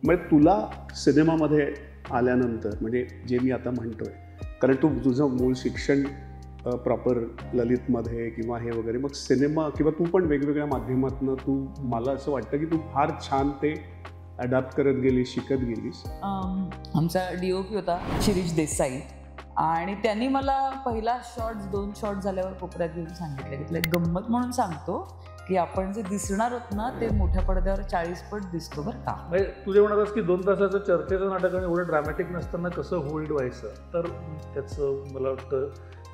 म्हणजे तुला सिनेमामध्ये आल्यानंतर म्हणजे जे मी आता म्हणतोय, कारण तू तुझं मूळ शिक्षण प्रॉपर ललितमध्ये किंवा हे वगैरे, मग सिनेमा किंवा तू पण वेगवेगळ्या माध्यमातून तू, मला असं वाटतं की तू फार छान ते अडॅप्ट करत गेलीस, शिकत गेलीस. आमचा DOP होता शिरीष देसाई, आणि त्यांनी मला पहिला दोन शॉट झाल्यावर कोपऱ्यात घेऊन सांगितलं की तुला एक गंमत म्हणून सांगतो की आपण जे दिसणार आहोत ना ते मोठ्या पडद्यावर 40 पट दिसतो बरं का. म्हणजे तुझे म्हणत की 2 तासाचं चर्चेचं नाटक आणि एवढं ड्रामॅटिक नसताना कसं होल्ड व्हायचं, तर त्याचं मला वाटतं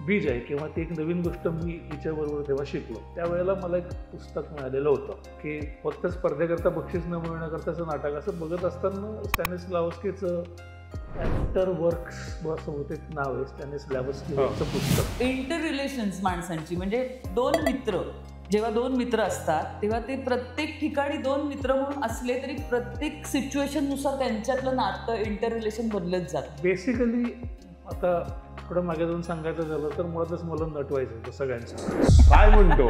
बीज आहे किंवा ती एक नवीन गोष्ट मी हिच्याबरोबर तेव्हा शिकलो. त्यावेळेला मला एक पुस्तक मिळालेलं होतं की फक्त स्पर्धेकरता बक्षीस न मिळण्याकरताचं नाटक, असं बघत असताना स्टॅनिस्लावस्कीचं ॲक्टर वर्क्स असं होते नाव आहे, स्टॅनिस्लावस्कीचं पुस्तक. इंटर रिलेशन्स माणसांची, म्हणजे जेव्हा दोन मित्र असतात तेव्हा ते प्रत्येक ठिकाणी 2 मित्र म्हणून असले तरी प्रत्येक सिच्युएशननुसार त्यांच्यातलं नातं इंटर रिलेशन बदलत जातं. बेसिकली आता थोडं मागे जाऊन सांगायचं झालं तर मुळातच मला नटवायचं होतं सगळ्यांचं. काय म्हणतो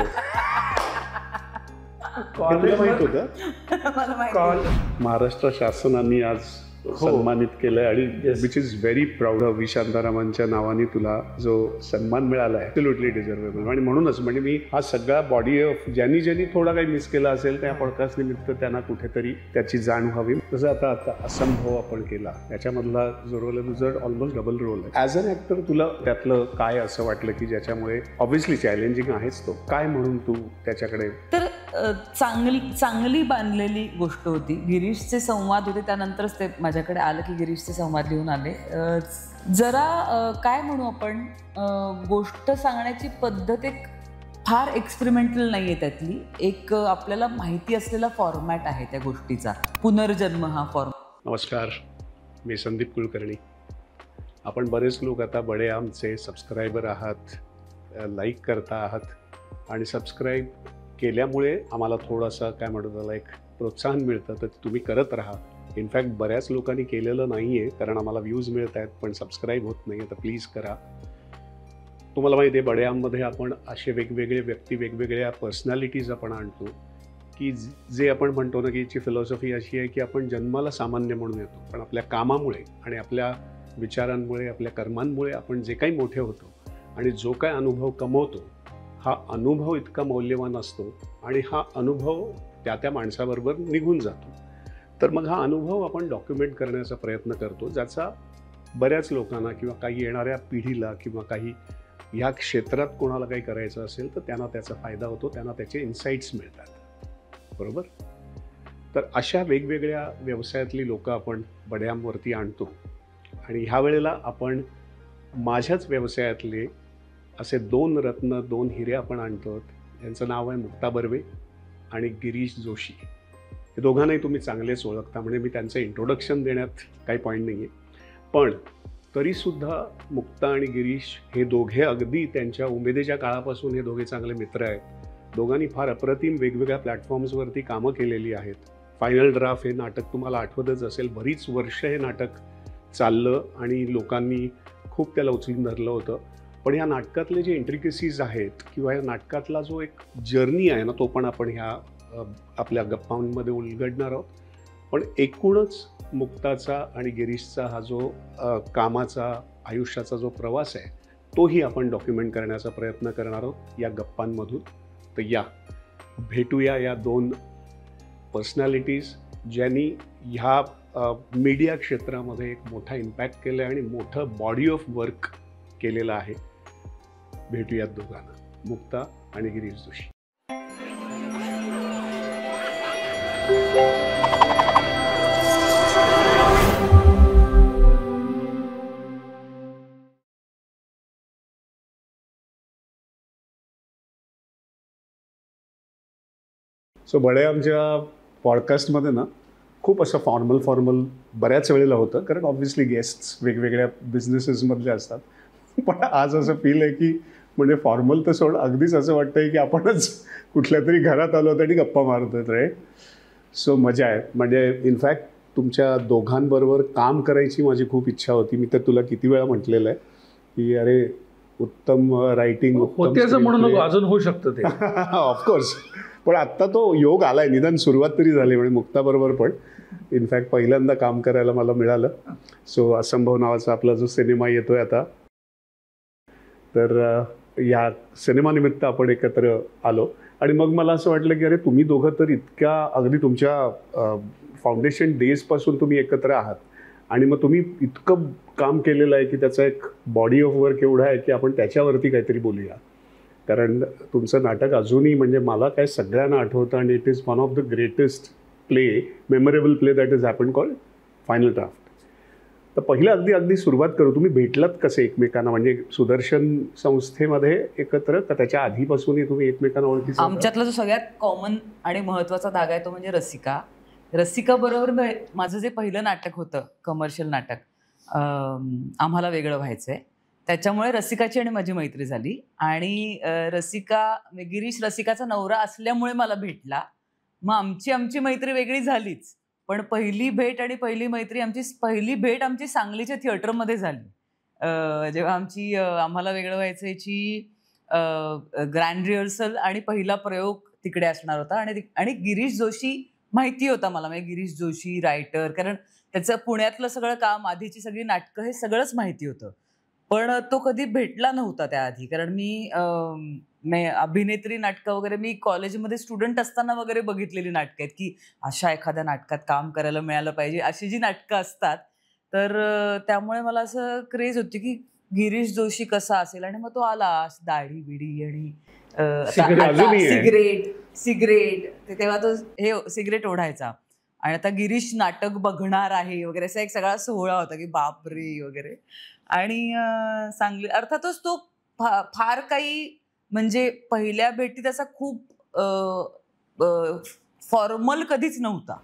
माहित होतं महाराष्ट्र शासनाने आज सन्मानित केलंय आणि which is very proud. V शांतारामांच्या नावाने तुला जो सन्मान मिळाला आहे ॲब्सोल्युटली डिझर्वेबल. आणि म्हणूनच म्हणजे मी हा सगळा बॉडी ऑफ ज्यांनी थोडा काही मिस केला असेल त्या पॉडकास्ट निमित्त त्यांना कुठेतरी त्याची जाण व्हावी. तसं आता असंभव आपण केला, त्याच्यामधला जो रोल आहे तुझं ऑलमोस्ट डबल रोल आहे. ॲज अन ॲक्टर तुला त्यातलं काय असं वाटलं की ज्याच्यामुळे ऑब्व्हियसली चॅलेंजिंग आहेच तो, काय म्हणून तू त्याच्याकडे? तर चांगली बांधलेली गोष्ट होती. गिरीशचे संवाद होते, त्यानंतरच ते माझ्याकडे आलं की गिरीशचे संवाद लिहून आले. जरा काय म्हणू आपण, गोष्ट सांगण्याची पद्धत एक फार एक्सपेरिमेंटल नाही आहे त्यातली. एक आपल्याला माहिती असलेला फॉर्मॅट आहे त्या गोष्टीचा, पुनर्जन्म हा फॉर्मॅट. नमस्कार, मी संदीप कुलकर्णी. आपण बरेच लोक आता बडे आमचे सबस्क्रायबर आहात, लाईक करता आहात आणि सबस्क्राईब केल्यामुळे आम्हाला थोडंसं काय म्हणतो त्याला एक प्रोत्साहन मिळतं, तर तुम्ही करत राहा. इनफॅक्ट बऱ्याच लोकांनी केलेलं नाही आहे कारण आम्हाला व्ह्यूज मिळत आहेत पण सबस्क्राईब होत नाही आहे, तर प्लीज करा. तुम्हाला माहिती आहे बड्यामध्ये आपण असे वेगवेगळे व्यक्ती, वेगवेगळ्या पर्सनॅलिटीज आपण आणतो की जे आपण म्हणतो ना की याची फिलॉसॉफी अशी आहे की आपण जन्माला सामान्य म्हणून येतो, पण आपल्या कामामुळे आणि आपल्या विचारांमुळे, आपल्या कर्मांमुळे आपण जे काही मोठे होतो आणि जो काय अनुभव कमवतो, हा अनुभव इतका मौल्यवान असतो आणि हा अनुभव त्या माणसाबरोबर निघून जातो. तर मग हा अनुभव आपण डॉक्युमेंट करण्याचा प्रयत्न करतो, ज्याचा बऱ्याच लोकांना किंवा काही येणाऱ्या पिढीला किंवा काही ह्या क्षेत्रात कोणाला काही करायचं असेल तर त्यांना त्याचा फायदा होतो, त्यांना त्याचे इन्साईट्स मिळतात. बरोबर? तर अशा वेगवेगळ्या व्यवसायातली लोकं आपण बड्यामवरती आणतो आणि ह्या वेळेला आपण माझ्याच व्यवसायातले असे 2 रत्न, 2 हिरे आपण आणतो. यांचं नाव आहे मुक्ता बर्वे आणि गिरीश जोशी. हे दोघांनाही तुम्ही चांगलेच ओळखता, म्हणजे मी त्यांचं इंट्रोडक्शन देण्यात काही पॉईंट नाही आहे. पण तरीसुद्धा मुक्ता आणि गिरीश हे दोघे अगदी त्यांच्या उमेदीच्या काळापासून हे दोघे चांगले मित्र आहेत. दोघांनी फार अप्रतिम वेगवेगळ्या प्लॅटफॉर्म्सवरती कामं केलेली आहेत. फायनल ड्राफ्ट हे नाटक तुम्हाला आठवतच असेल, बरीच वर्ष हे नाटक चाललं आणि लोकांनी खूप त्याला उचलून धरलं होतं. पण ह्या नाटकातले जे इंट्रिकसीज आहेत किंवा या नाटकातला जो एक जर्नी आहे ना, तो पण आपण ह्या आपल्या गप्पांमध्ये उलगडणार आहोत. पण एकूणच मुक्ताचा आणि गिरीशचा हा जो कामाचा, आयुष्याचा जो प्रवास आहे तोही आपण डॉक्युमेंट करण्याचा प्रयत्न करणार आहोत या गप्पांमधून. तर या भेटूया या 2 पर्सनॅलिटीज ज्यांनी ह्या मीडिया क्षेत्रामध्ये एक मोठा इम्पॅक्ट केला आहे आणि मोठं बॉडी ऑफ वर्क केलेलं आहे. भेटूयात दोघांना, मुक्ता आणि गिरीश जोशी. सो बडे आमच्या पॉडकास्टमध्ये ना खूप असं फॉर्मल बऱ्याच वेळेला होतं, कारण ऑब्व्हियसली गेस्ट्स वेगवेगळ्या बिझनेसेसमधले असतात. पण आज असं फील आहे की म्हणजे फॉर्मल तर सोड, अगदीच असं वाटतंय की आपणच कुठल्या तरी घरात आलो होतो आणि गप्पा मारतोय रे. सो मजा आहे. म्हणजे इनफॅक्ट तुमच्या दोघांबरोबर काम करायची माझी खूप इच्छा होती. मी तर तुला किती वेळा म्हटलेलं आहे की अरे उत्तम रायटिंग होते असं म्हणू नको, अजून होऊ शकतं ते. ऑफकोर्स. पण आत्ता तो योग आलाय, निदान सुरुवात तरी झाली. म्हणजे मुक्ताबरोबर पण इनफॅक्ट पहिल्यांदा काम करायला मला मिळालं. सो असंभव नावाचा आपला जो सिनेमा येतोय आता, तर या सिनेमानिमित्त आपण एकत्र आलो. आणि मग मला असं वाटलं की अरे तुम्ही दोघं तर इतक्या अगदी तुमच्या फाउंडेशन डेजपासून तुम्ही एकत्र आहात आणि मग तुम्ही इतकं काम केलेलं आहे की त्याचा एक बॉडी ऑफ वर्क एवढा आहे की आपण त्याच्यावरती काहीतरी बोलूया. कारण तुमचं नाटक अजूनही म्हणजे मला काय सगळ्यांना आठवतं आणि it is one of the greatest play, memorable play that is happen called final draft. तर पहिलं अगदी सुरुवात करू. तुम्ही भेटलात कसे एकमेकांना, म्हणजे सुदर्शन संस्थेमध्ये एकत्र का त्याच्या आधीपासूनही तुम्ही एकमेकांना ओळखीचा? आमच्यातला जो सगळ्यात कॉमन आणि महत्त्वाचा धागा आहे तो म्हणजे रसिका. रसिका बरोबर माझं जे पहिलं नाटक होतं, कमर्शियल नाटक, आम्हाला वेगळं व्हायचंय, त्याच्यामुळे रसिकाची आणि माझी मैत्री झाली. आणि गिरीश रसिकाचा नवरा असल्यामुळे मला भेटला. मग आमची मैत्री वेगळी झालीच, पण पहिली भेट आमची सांगलीच्या थिएटरमध्ये झाली. जेव्हा आम्हाला वेगळं व्हायचं याची ग्रँड रिहर्सल आणि पहिला प्रयोग तिकडे असणार होता. आणि गिरीश जोशी माहिती होता मला, म्हणजे गिरीश जोशी रायटर, कारण त्याचं पुण्यातलं सगळं काम, आधीची सगळी नाटकं, हे सगळंच माहिती होतं. पण तो कधी भेटला नव्हता त्याआधी, कारण मी अभिनेत्री नाटकं वगैरे मी कॉलेजमध्ये स्टुडंट असताना वगैरे बघितलेली नाटकं आहेत की अशा एखाद्या नाटकात काम करायला मिळालं पाहिजे, अशी जी नाटकं असतात. तर त्यामुळे मला असं क्रेज होती की गिरीश जोशी कसा असेल. आणि मग तो आला, दाढी बिडी आणि सिगरेट, तेव्हा तो सिगरेट ओढायचा. आणि आता गिरीश नाटक बघणार आहे वगैरे असा एक सगळा सोहळा होता की बापरे वगैरे. आणि सांगली अर्थातच तो फार काही म्हणजे पहिल्या भेटीत असा खूप फॉर्मल कधीच नव्हता.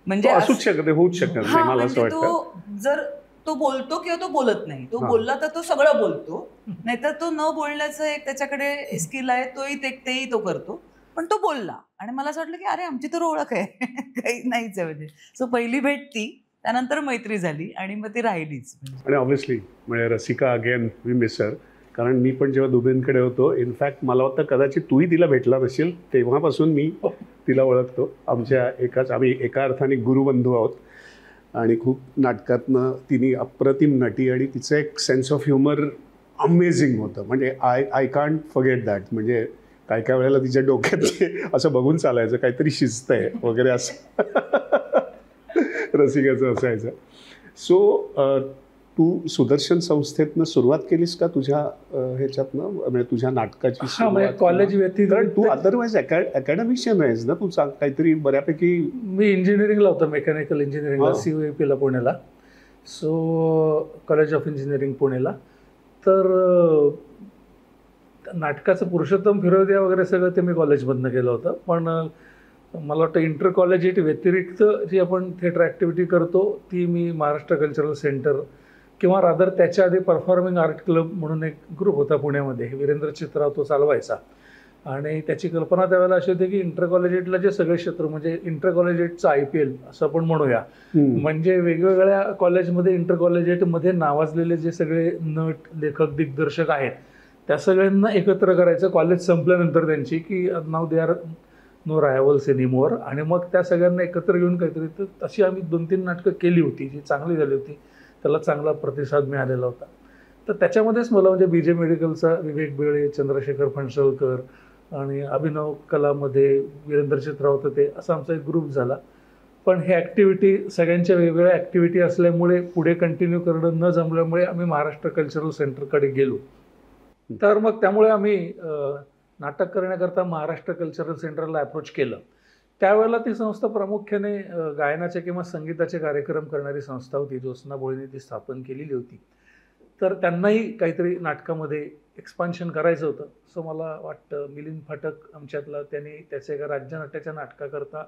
म्हणजे होऊच शकत नाही मला असं वाटतं. तो जर तो बोलतो किंवा तो बोलत नाही, तो बोलला तर तो सगळं बोलतो, नाहीतर तो न बोलण्याचं एक त्याच्याकडे स्किल आहे, तेही तो करतो. पण तो बोलला आणि मला असं वाटलं की अरे आमची तर ओळख आहे, काही नाहीच आहे म्हणजे. सो पहिली भेट ती, त्यानंतर मैत्री झाली आणि मग ती राहिलीच. आणि ऑब्व्हियसली म्हणजे Rasika again we miss her. कारण मी पण जेव्हा दुबेंकडे होतो, इनफॅक्ट मला वाटतं कदाचित तूही तिला भेटला नसेल, तेव्हापासून मी तिला ओळखतो. आम्ही एका अर्थाने गुरुबंधू आहोत. आणि खूप नाटकातनं तिने अप्रतिम नटी आणि तिचं एक सेन्स ऑफ ह्युमर अमेझिंग होतं. म्हणजे आय कांट फॉरगेट दॅट. म्हणजे काय वेळेला तिच्या डोक्यात असं बघून चालायचं, काहीतरी शिस्त आहे वगैरे असं रसिकाचं असायचं. सो तू सुदर्शन संस्थेतनं सुरुवात केलीस का तुझ्या ह्याच्यातनं, म्हणजे तुझ्या नाटकाची कॉलेज व्यतिरिक्त? तू अदरवाईज अकॅडमिशियन आहेस ना, तू काहीतरी बऱ्यापैकी. मी इंजिनिअरिंगला होतो, मेकॅनिकल इंजिनिअरिंगला, CUAP ला पुण्याला. सो कॉलेज ऑफ इंजिनिअरिंग पुणेला. तर नाटकाचं पुरुषोत्तम फिरोदिया वगैरे सगळं ते मी कॉलेजमधनं केलं होतं. पण मला वाटतं इंटर कॉलेजिएट व्यतिरिक्त जी आपण थिएटर ॲक्टिव्हिटी करतो ती मी महाराष्ट्र कल्चरल सेंटर किंवा रादर त्याच्या आधी परफॉर्मिंग आर्ट क्लब म्हणून एक ग्रुप होता पुण्यामध्ये, वीरेंद्र चित्राव तो चालवायचा. आणि त्याची कल्पना त्यावेळेला अशी होती की इंटर कॉलेजिएटला जे सगळे क्षेत्र, म्हणजे इंटर कॉलेजिएटचं IPL असं आपण म्हणूया, म्हणजे वेगवेगळ्या कॉलेजमध्ये इंटर कॉलेजिएटमध्ये नावाजलेले जे सगळे नट, लेखक, दिग्दर्शक आहेत त्या सगळ्यांना एकत्र करायचं कॉलेज संपल्यानंतर त्यांची, की नाव they are no rivals anymore. आणि मग त्या सगळ्यांना एकत्र घेऊन काहीतरी, तर अशी आम्ही 2-3 नाटकं केली होती जी चांगली झाली होती, त्याला चांगला प्रतिसाद मिळालेला होता. तर त्याच्यामध्येच मला म्हणजे BJ मेडिकलचा विवेक बेळे, चंद्रशेखर फणसळकर आणि अभिनव कलामध्ये वीरेंद्र चित्राव होतं ते, असा आमचा एक ग्रुप झाला. पण हे ॲक्टिव्हिटी सगळ्यांच्या वेगवेगळ्या ॲक्टिव्हिटी असल्यामुळे पुढे कंटिन्यू करणं न जमल्यामुळे आम्ही महाराष्ट्र कल्चरल सेंटरकडे गेलो. तर मग त्यामुळे आम्ही नाटक करण्याकरता महाराष्ट्र कल्चरल सेंटरला अप्रोच केलं. त्यावेळेला ती संस्था प्रामुख्याने गायनाचे किंवा संगीताचे कार्यक्रम करणारी संस्था होती. ज्योत्स्ना भोळेंनी ती स्थापन केलेली होती. तर त्यांनाही काहीतरी नाटकामध्ये एक्सपान्शन करायचं होतं. सो मला वाटतं मिलिंद फाटक आमच्यातला, त्यांनी त्याच्या एका राज्यनाट्याच्या नाटकाकरता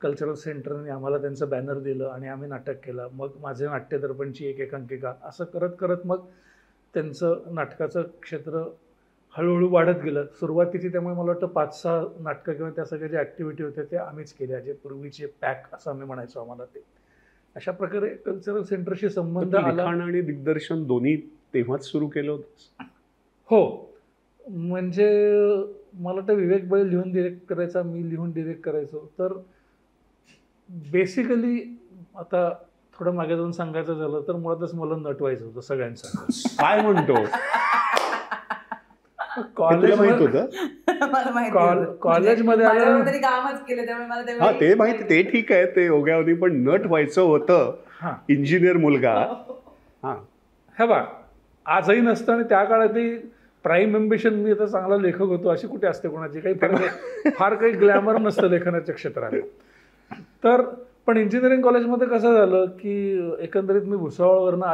कल्चरल सेंटरने आम्हाला त्यांचं बॅनर दिलं आणि आम्ही नाटक केलं. मग माझे नाट्यदर्पणची एक एकांकिका, असं करत करत मग त्यांचं नाटकाचं क्षेत्र हळूहळू वाढत गेलं. सुरुवातीची त्यामुळे मला वाटतं 5-6 नाटकं किंवा त्या सगळ्या ज्या ॲक्टिव्हिटी होत्या त्या आम्हीच केल्या, जे पूर्वीचे पॅक असं आम्ही म्हणायचो आम्हाला. ते अशा प्रकारे कल्चरल सेंटरशी संबंध आला. लिखाण आणि दिग्दर्शन दोन्ही तेव्हाच सुरू केलं होतं? हो, म्हणजे मला वाटतं विवेक बेळे लिहून डिरेक्ट करायचा, मी लिहून डिरेक्ट करायचो. तर बेसिकली आता थोडं मागे जाऊन सांगायचं झालं तर मुळातच मला नटवायचं होतं सगळ्यांचं. काय म्हणतो? तुला माहित होतं? मला माहिती होतं. कॉलेजमध्ये माझ्याबरोबर तरी कामच केलं त्यामुळे मला हा तेवढी- ते माहिती, ते ठीक आहे, ते योगावधी, पण नट व्हायचं होतं. हा इंजिनियर मुलगा. हा हे बा आजही नसतं आणि त्या काळातही प्राईम एम्बिशन मी आता चांगला लेखक होतो अशी कुठे असते कोणाची, काही फार काही ग्लॅमर नसतं लेखनाच्या क्षेत्रात. तर पण इंजिनिअरिंग कॉलेजमध्ये कसं झालं की एकंदरीत मी भुसावळवरनं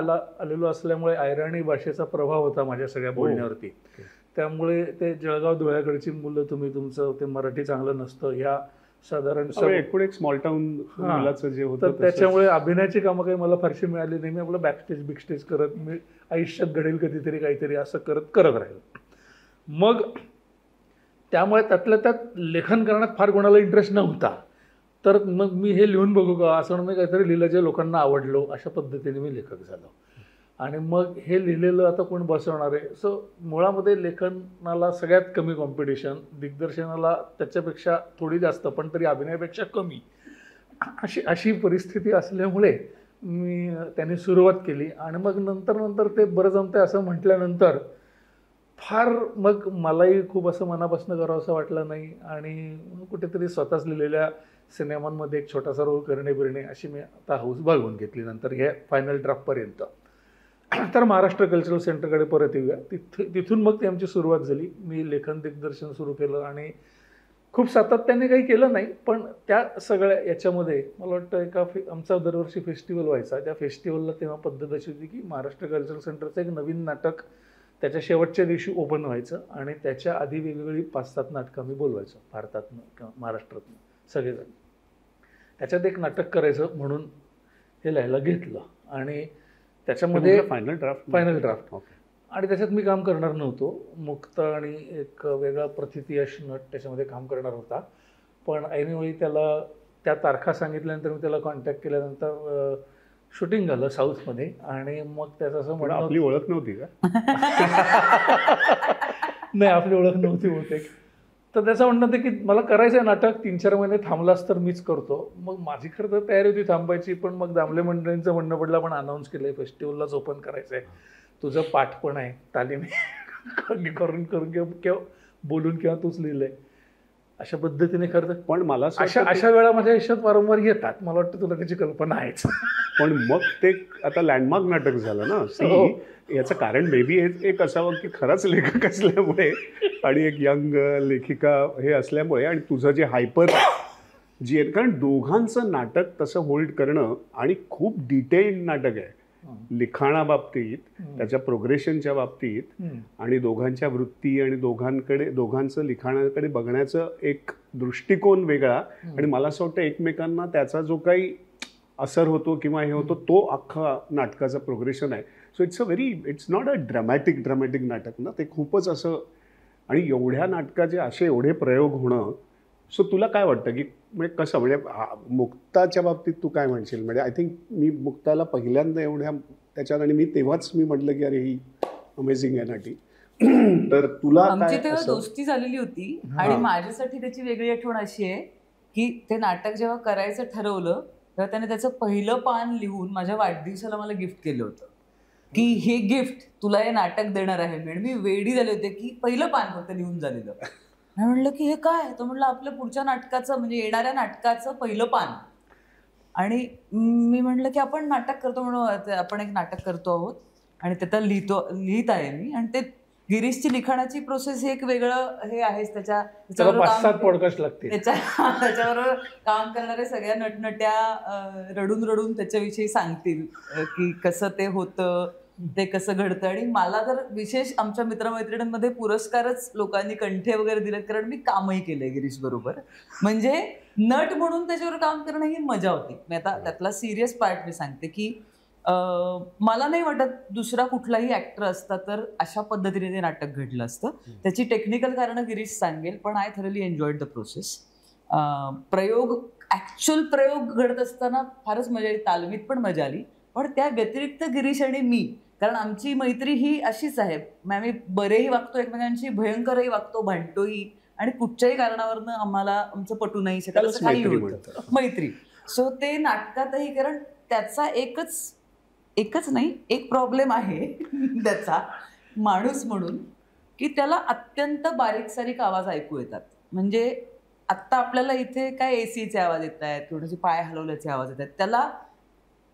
आलेलो असल्यामुळे अहिराणी भाषेचा प्रभाव होता माझ्या सगळ्या बोलण्यावरती. त्यामुळे ते जळगाव धुळ्याकडची मुलं तुमचं ते मराठी चांगलं नसतं ह्या साधारण एकूण एक स्मॉल टाउन मुलाचं जे तर होतं त्याच्यामुळे अभिनयाची कामं काही मला फारशी मिळाली नाही. मी आपलं बॅकस्टेज बिकस्टेज करत मी आयुष्यात घडेल कधीतरी काहीतरी असं करत राहिलो. मग त्यामुळे त्यातल्या त्यात लेखन करण्यात फार कोणाला इंटरेस्ट नव्हता. तर मग मी हे लिहून बघू का असं म्हणून मी काहीतरी लिहिलं जे लोकांना आवडलो, अशा पद्धतीने मी लेखक झालो. आणि मग हे लिहिलेलं आता कोण बसवणार आहे. सो मुळामध्ये लेखनाला सगळ्यात कमी कॉम्पिटिशन, दिग्दर्शनाला त्याच्यापेक्षा थोडी जास्त पण तरी अभिनयापेक्षा कमी, अशी परिस्थिती असल्यामुळे मी त्यांनी सुरुवात केली. आणि मग नंतर ते बरं जमतंय असं म्हटल्यानंतर फार मग मलाही खूप असं मनापासून करावं असं वाटलं नाही. आणि कुठेतरी स्वतःच लिहिलेल्या सिनेमांमध्ये एक छोटासा रोल करणे अशी मी आता हौस बाळगून घेतली नंतर हे फायनल ड्राफ्टपर्यंत. तर महाराष्ट्र कल्चरल सेंटरकडे परत येऊया. तिथून मग ती आमची सुरुवात झाली. मी लेखन दिग्दर्शन सुरू केलं आणि खूप सातत्याने काही केलं नाही, पण त्या सगळ्या याच्यामध्ये मला वाटतं आमचा दरवर्षी फेस्टिवल व्हायचा. त्या फेस्टिवलला तेव्हा पद्धत अशी होती की महाराष्ट्र कल्चरल सेंटरचं एक नवीन नाटक त्याच्या शेवटच्या दिवशी ओपन व्हायचं आणि त्याच्या आधी वेगवेगळी 5-7 नाटकं आम्ही बोलवायचो भारतातनं किंवा महाराष्ट्रातनं सगळेजण. त्याच्यात एक नाटक करायचं म्हणून हे लिहायला घेतलं आणि त्याच्यामध्ये फायनल ड्राफ्ट आणि त्याच्यात मी काम करणार नव्हतो. मुक्त आणि एक वेगळा प्रथितयश नट त्याच्यामध्ये काम करणार होता. पण ऐनवेळी त्याला त्या तारखा सांगितल्यानंतर मी त्याला कॉन्टॅक्ट केल्यानंतर शूटिंग झालं साऊथमध्ये. आणि मग त्याचं असं म्हणणं, आपली ओळख नव्हती का? नाही आपली ओळख नव्हती बहुतेक. तर त्याचं म्हणणं होतं की मला करायचं आहे नाटक, 3-4 महिने थांबलास तर मीच करतो. मग माझी खरं तर तयारी होती थांबायची, पण मग दामले मंडळींचं म्हणणं पडलं आपण अनाऊन्स केलं आहे फेस्टिवललाच ओपन करायचं आहे, तुझं पाठ पण आहे, तालीम करून किंवा बोलून किंवा तूच लिहिलंय अशा पद्धतीने. खरं तर पण मला अशा वेळा माझ्या आयुष्यात वारंवार येतात. मला वाटतं तुला त्याची कल्पना आहेच. पण मग ते आता लँडमार्क नाटक झालं ना. याचं कारण मे बी एक असावं की खराच लेखक असल्यामुळे आणि एक यंग लेखिका हे असल्यामुळे आणि तुझं जे हायपर जी आहे, कारण दोघांचं नाटक तसं होल्ड करणं आणि खूप डिटेल्ड नाटक आहे लिखाणाबाबतीत, त्याच्या प्रोग्रेशनच्या बाबतीत आणि दोघांच्या वृत्ती आणि दोघांचं लिखाणाकडे बघण्याचं एक दृष्टिकोन वेगळा. आणि मला असं वाटतं एकमेकांना त्याचा जो काही असर होतो किंवा हे होतो तो अख्खा नाटकाचा प्रोग्रेशन आहे. So it's not a dramatic नाटक ना, ते खूपच असं. आणि एवढ्या नाटकाचे असे एवढे प्रयोग होणं. सो तुला काय वाटतं की म्हणजे कसं, म्हणजे मुक्ताच्या बाबतीत तू काय म्हणशील? म्हणजे आय थिंक मी मुक्ताला पहिल्यांदा एवढ्या त्याच्यात आणि मी तेव्हाच मी म्हटलं की अरे ही अमेझिंग आहे नाटी. तर तुला आमची तेव्हा दोस्ती झालेली होती आणि माझ्यासाठी त्याची वेगळी आठवण अशी आहे की ते नाटक जेव्हा करायचं ठरवलं तेव्हा त्याने त्याचं पहिलं पान लिहून माझ्या वाढदिवसाला मला गिफ्ट केलं होतं की हे गिफ्ट तुला हे नाटक देणार आहे. आणि मी वेडी झाले होते की पहिलं पान फक्त लिहून झालेलं. मी म्हणलं की हे काय, तर म्हणलं आपल्या पुढच्या नाटकाचं म्हणजे येणाऱ्या नाटकाचं पहिलं पान. आणि मी म्हणलं की आपण नाटक करतो म्हणून आपण एक नाटक करतो आहोत आणि त्यात लिहित आहे मी. आणि ते गिरीशची लिखाणाची प्रोसेस हे एक वेगळं हे आहेच. त्याच्याबरोबर काम करणारे सगळ्या नटनट्या रडून त्याच्याविषयी सांगतील की कसं ते होतं, ते कसं घडतं. आणि मला तर विशेष आमच्या मित्रमैत्रिणींमध्ये पुरस्कारच लोकांनी कंठे वगैरे दिलेत, कारण मी कामही केलंय गिरीश बरोबर. म्हणजे नट म्हणून त्याच्यावर काम करणं ही मजा होती. मी आता त्यातला सिरियस पार्ट मी सांगते की मला नाही वाटत दुसरा कुठलाही ऍक्टर असता तर अशा पद्धतीने ते नाटक घडलं असतं. त्याची टेक्निकल कारणं गिरीश सांगेल, पण I thoroughly enjoyed the process. Actual प्रयोग घडत असताना फारच मजा आली, तालमीत पण मजा आली. पण त्या व्यतिरिक्त गिरीश आणि मी, कारण आमची मैत्री ही अशीच आहे, आम्ही बरेही वागतो एकमेकांशी, भयंकरही वागतो, भांडतोही आणि कुठच्याही कारणावरनं आम्हाला आमचं पटू नाही शकत असं काही होतं मैत्री. सो ते नाटकातही, कारण त्याचा एकच नाही, एक प्रॉब्लेम आहे त्याचा माणूस म्हणून, की त्याला अत्यंत बारीक सारीक आवाज ऐकू येतात. म्हणजे आत्ता आपल्याला इथे काय एसीचे आवाज येत आहेत, थोडेसे पाय हलवल्याचे आवाज येत आहेत, त्याला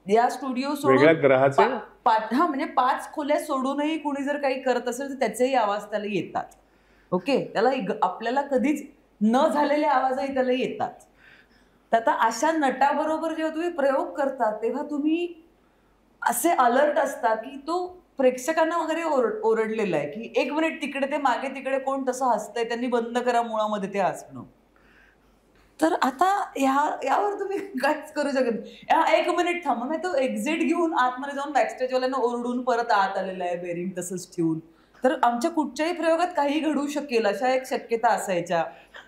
या स्टुडिओ वेगळ्या ग्रहाचे म्हणजे 5 खोल्या सोडूनही कुणी जर काही करत असेल तर त्याचेही आवाज त्याला येतात. ओके, त्याला आपल्याला कधीच न झालेले आवाजही त्याला येतात. तर आता अशा नटाबरोबर जेव्हा तुम्ही प्रयोग करता तेव्हा तुम्ही असे अलर्ट असता की तो प्रेक्षकांना वगैरे ओरडलेला आहे की 1 मिनिट तिकडे ते मागे तिकडे कोण तसं हसतंय, त्यांनी बंद करा मुळामध्ये ते हसणं. तर आता यावर तुम्ही काहीच करू शकत नाही. 1 मिनिट थांबा, नाही तो एक्झिट घेऊन आतमध्ये जाऊन बॅकस्टेजवाल्यांना ओरडून परत आत आलेला आहे बेरिंग तसंच ठेवून. तर आमच्या कुठच्याही प्रयोगात काही घडू शकेल अशा एक शक्यता असायच्या.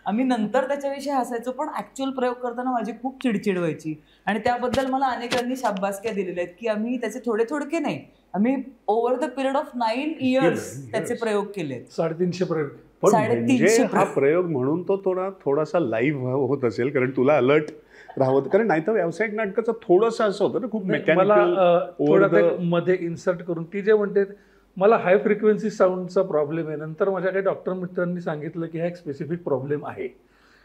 आम्ही नंतर त्याच्याविषयी हसायचो, पण ऍक्च्युअल प्रयोग करताना माझी खूप चिडचिड व्हायची. आणि त्याबद्दल मला अनेकांनी शाबासक्या दिलेल्या आहेत की आम्ही त्याचे थोडके नाही, आम्ही over the period of 9 years त्याचे प्रयोग केले. 350 प्रयोग. पण म्हणजे हा प्रयोग म्हणून तो थोडासा लाईव्ह होत असेल, कारण तुला अलर्ट राहत, कारण नाही तर व्यावसायिक नाटकाचं थोडंसं असं होतं ना, खूप मला मध्ये इन्सर्ट करून ती जे म्हणते मला हाय फ्रिक्वेन्सी साऊंडचा प्रॉब्लेम आहे. नंतर माझ्या काही डॉक्टर मित्रांनी सांगितलं की हा एक स्पेसिफिक प्रॉब्लेम आहे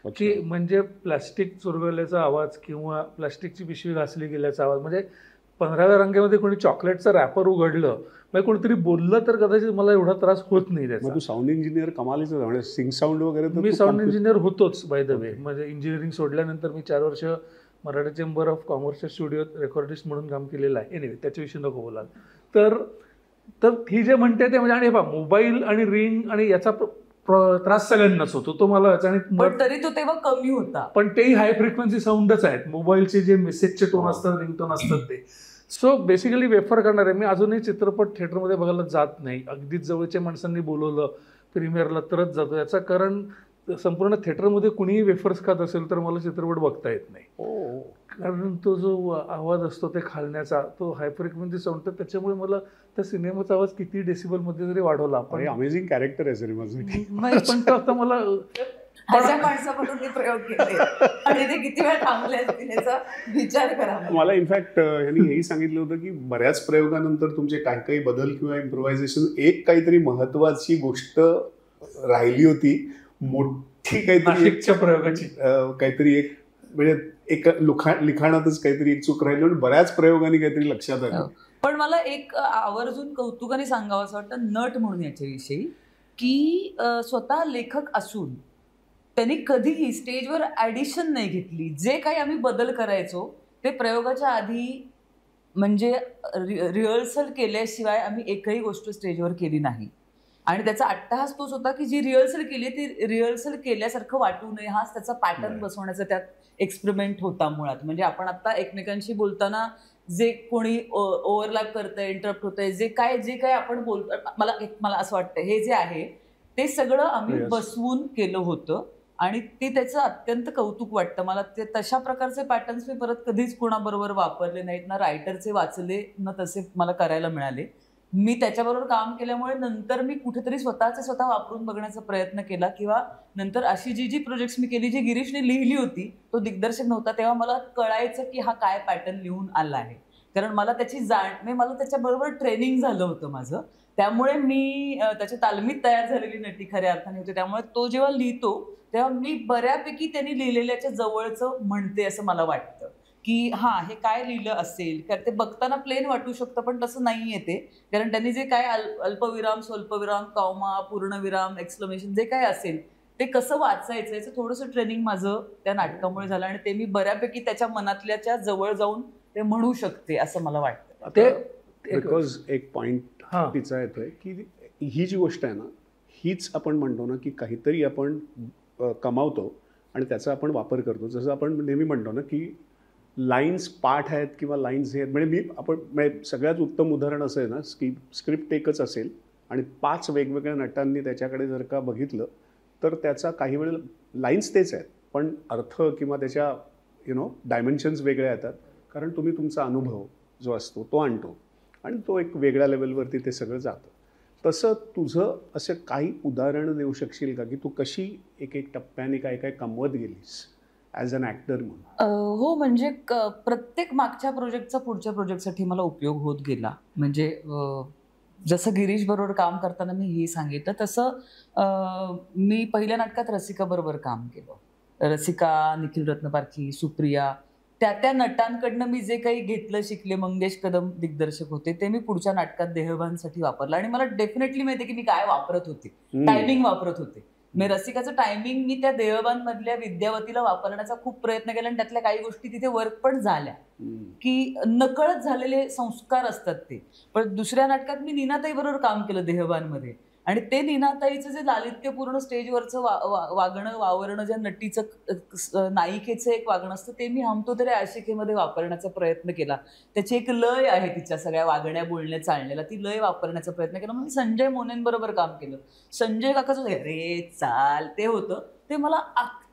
की म्हणजे प्लास्टिक चुरगळल्याचा आवाज किंवा प्लास्टिकची पिशवी घासली गेल्याचा आवाज, म्हणजे 15व्या रांगेमध्ये कोणी चॉकलेटचं रॅपर उघडलं, म्हणजे कोणीतरी बोललं तर कदाचित मला एवढा त्रास होत नाही त्याचा. तू साऊंड इंजिनियर कमालीच, म्हणजे सिंग साऊंड वगैरे. मी साऊंड इंजिनियर होतोच बाय द वे. म्हणजे इंजिनिअरिंग सोडल्यानंतर मी 4 वर्ष मराठी चेंबर ऑफ कॉमर्सच्या स्टुडिओत रेकॉर्डिस्ट म्हणून काम केलेलं आहे. एनिवे त्याच्याविषयी नको बोलाल. तर ही जे म्हणते ते म्हणजे, आणि मोबाईल आणि रिंग आणि याचा त्रास सगळ्यांनाच होतो, तो मला पण तरी तो तेव्हा कमी होता. पण तेही हाय फ्रिक्वेन्सी साऊंडच आहेत. मोबाईलचे जे मेसेजचे टोन असतात, रिंगटोन असतात ते. सो बेसिकली वेफर करणार आहे मी. अजूनही चित्रपट थिएटरमध्ये बघायला जात नाही. अगदीच जवळच्या माणसांनी बोलवलं प्रीमियरला तरच जातो. याचं कारण संपूर्ण थिएटरमध्ये कुणीही वेफर्स खात असेल तर मला चित्रपट बघता येत नाही. कारण तो जो आवाज असतो ते खालण्याचा, तो हाय फ्रिक्वेन्सी साऊंड, तर त्याच्यामुळे मला त्या सिनेमाचा आवाज किती डेसिबलमध्ये जरी वाढवला. पण अमेझिंग कॅरेक्टर आहे सिनेमासाठी. पण तो आता मला प्रयोग केले आणि ते किती वेळ थांबले असतील याचा विचार करा. मला इनफॅक्ट यांनी हेही सांगितलं होतं की बऱ्याच प्रयोगानंतर तुमचे काही बदल किंवा इम्प्रोव्हायझेशन, एक काहीतरी महत्वाची गोष्ट राहिली होती, मोठी काहीतरी प्रयोगाची काहीतरी एक, म्हणजे एक लिखाणातच काहीतरी एक चूक राहिली आणि बऱ्याच प्रयोगाने काहीतरी लक्षात आलं. पण मला एक आवर्जून कौतुकाने सांगावं असं वाटतं नट म्हणून याच्याविषयी, की स्वतः लेखक असून त्यांनी कधीही स्टेजवर ॲडिशन नाही घेतली. जे काही आम्ही बदल करायचो ते प्रयोगाच्या आधी म्हणजे रिहर्सल केल्याशिवाय आम्ही एकही गोष्ट स्टेजवर केली नाही. आणि त्याचा अट्टहास तोच होता की जी रिहर्सल केली ती रिहर्सल केल्यासारखं वाटू नये, हाच त्याचा पॅटर्न बसवण्याचा त्यात एक्सपेरिमेंट होता मुळात. म्हणजे आपण आता एकमेकांशी बोलताना जे कोणी ओव्हरलॅप करतंय, इंटरप्ट होतंय, जे काय आपण बोलतो, मला असं वाटतं हे जे आहे ते सगळं आम्ही बसवून केलं होतं. आणि ते त्याचं अत्यंत कौतुक वाटतं मला. ते तशा प्रकारचे पॅटर्न्स मी परत कधीच कोणाबरोबर वापरले नाहीत, ना रायटरचे वाचले ना तसे मला करायला मिळाले. मी त्याच्याबरोबर काम केल्यामुळे नंतर मी कुठेतरी स्वतः वापरून बघण्याचा प्रयत्न केला. किंवा नंतर अशी जी प्रोजेक्ट्स मी केली, जी गिरीशने लिहिली होती, तो दिग्दर्शक नव्हता तेव्हा, मला कळायचं की हा काय पॅटर्न लिहून आला आहे. कारण मला त्याची मला त्याच्याबरोबर ट्रेनिंग झालं होतं माझं. त्यामुळे मी त्याच्या तालमीत तयार झालेली नटी खऱ्या अर्थाने होते. त्यामुळे तो जेव्हा लिहितो तेव्हा मी बऱ्यापैकी त्यांनी लिहिलेल्याच्या जवळचं म्हणते असं मला वाटतं की हां हे काय लिहिलं असेल. कारण ते बघताना प्लेन वाटू शकतं पण तसं नाही आहे ते. कारण त्यांनी जे काय अल्पविराम, स्वल्पविराम, कॉमा, पूर्णविराम, एक्सक्लेमेशन जे काय असेल ते कसं वाचायचं याचं थोडंसं ट्रेनिंग माझं त्या नाटकामुळे झालं. आणि ते मी बऱ्यापैकी त्याच्या मनातल्याच्या जवळ जाऊन ते म्हणू शकते असं मला वाटतं. ते बिकॉज एक पॉईंट तिचा येतोय की ही जी गोष्ट आहे ना, हीच आपण म्हणतो ना की काहीतरी आपण कमावतो आणि त्याचा आपण वापर करतो. जसं आपण नेहमी म्हणतो ना की लाईन्स पाठ आहेत किंवा लाईन्स हे आहेत. म्हणजे सगळ्यात उत्तम उदाहरण असं आहे ना की स्क्रिप्ट एकच असेल आणि 5 वेगवेगळ्या नटांनी त्याच्याकडे जर का बघितलं तर त्याचा काही वेळेला लाईन्स तेच आहेत पण अर्थ किंवा त्याच्या डायमेन्शन्स वेगळ्या येतात. कारण तुम्ही तुमचा अनुभव जो असतो तो आणतो आणि तो एक वेगळ्या लेवलवरती ते सगळं जातं. तसं तुझं असं काही उदाहरणं देऊ शकशील का की तू कशी एक टप्प्याने काय कमवत गेलीस ॲज अन ॲक्टर म्हणून? हो, म्हणजे प्रत्येक मागच्या प्रोजेक्टचा पुढच्या प्रोजेक्टसाठी मला उपयोग होत गेला. म्हणजे जसं गिरीश बरोबर काम करताना मी हे सांगितलं तसं मी पहिल्या नाटकात रसिका बरोबर काम केलं. रसिका, निखिल रत्नपारखी, सुप्रिया, त्या नटांकडनं मी जे काही घेतलं, शिकले, मंगेश कदम दिग्दर्शक होते, ते मी पुढच्या नाटकात देहभानसाठी वापरलं. आणि मला डेफिनेटली माहिती आहे की मी काय वापरत होते, टायमिंग वापरत होते. मी रसिकाचं टायमिंग मी त्या देहभान मधल्या विद्यावतीला वापरण्याचा खूप प्रयत्न केला आणि त्यातल्या काही गोष्टी तिथे वर्क पण झाल्या, की नकळत झालेले संस्कार असतात ते. पण दुसऱ्या नाटकात मी नीनाताई बरोबर काम केलं देहभानमध्ये, आणि ते नीनाताईचं जे लालित्यपूर्ण स्टेजवरचं वागणं, वावरणं, ज्या नटीचं नायिकेचं एक वागणं असतं, ते मी हमतो तेरे आशिकीमध्ये वापरण्याचा प्रयत्न केला. त्याची एक लय आहे तिच्या सगळ्या वागण्या, बोलण्या, चालण्याला, ती लय वापरण्याचा प्रयत्न केला. मग मी संजय मोनेंबरोबर काम केलं. संजय काकाचं रे चाल ते होतं, ते मला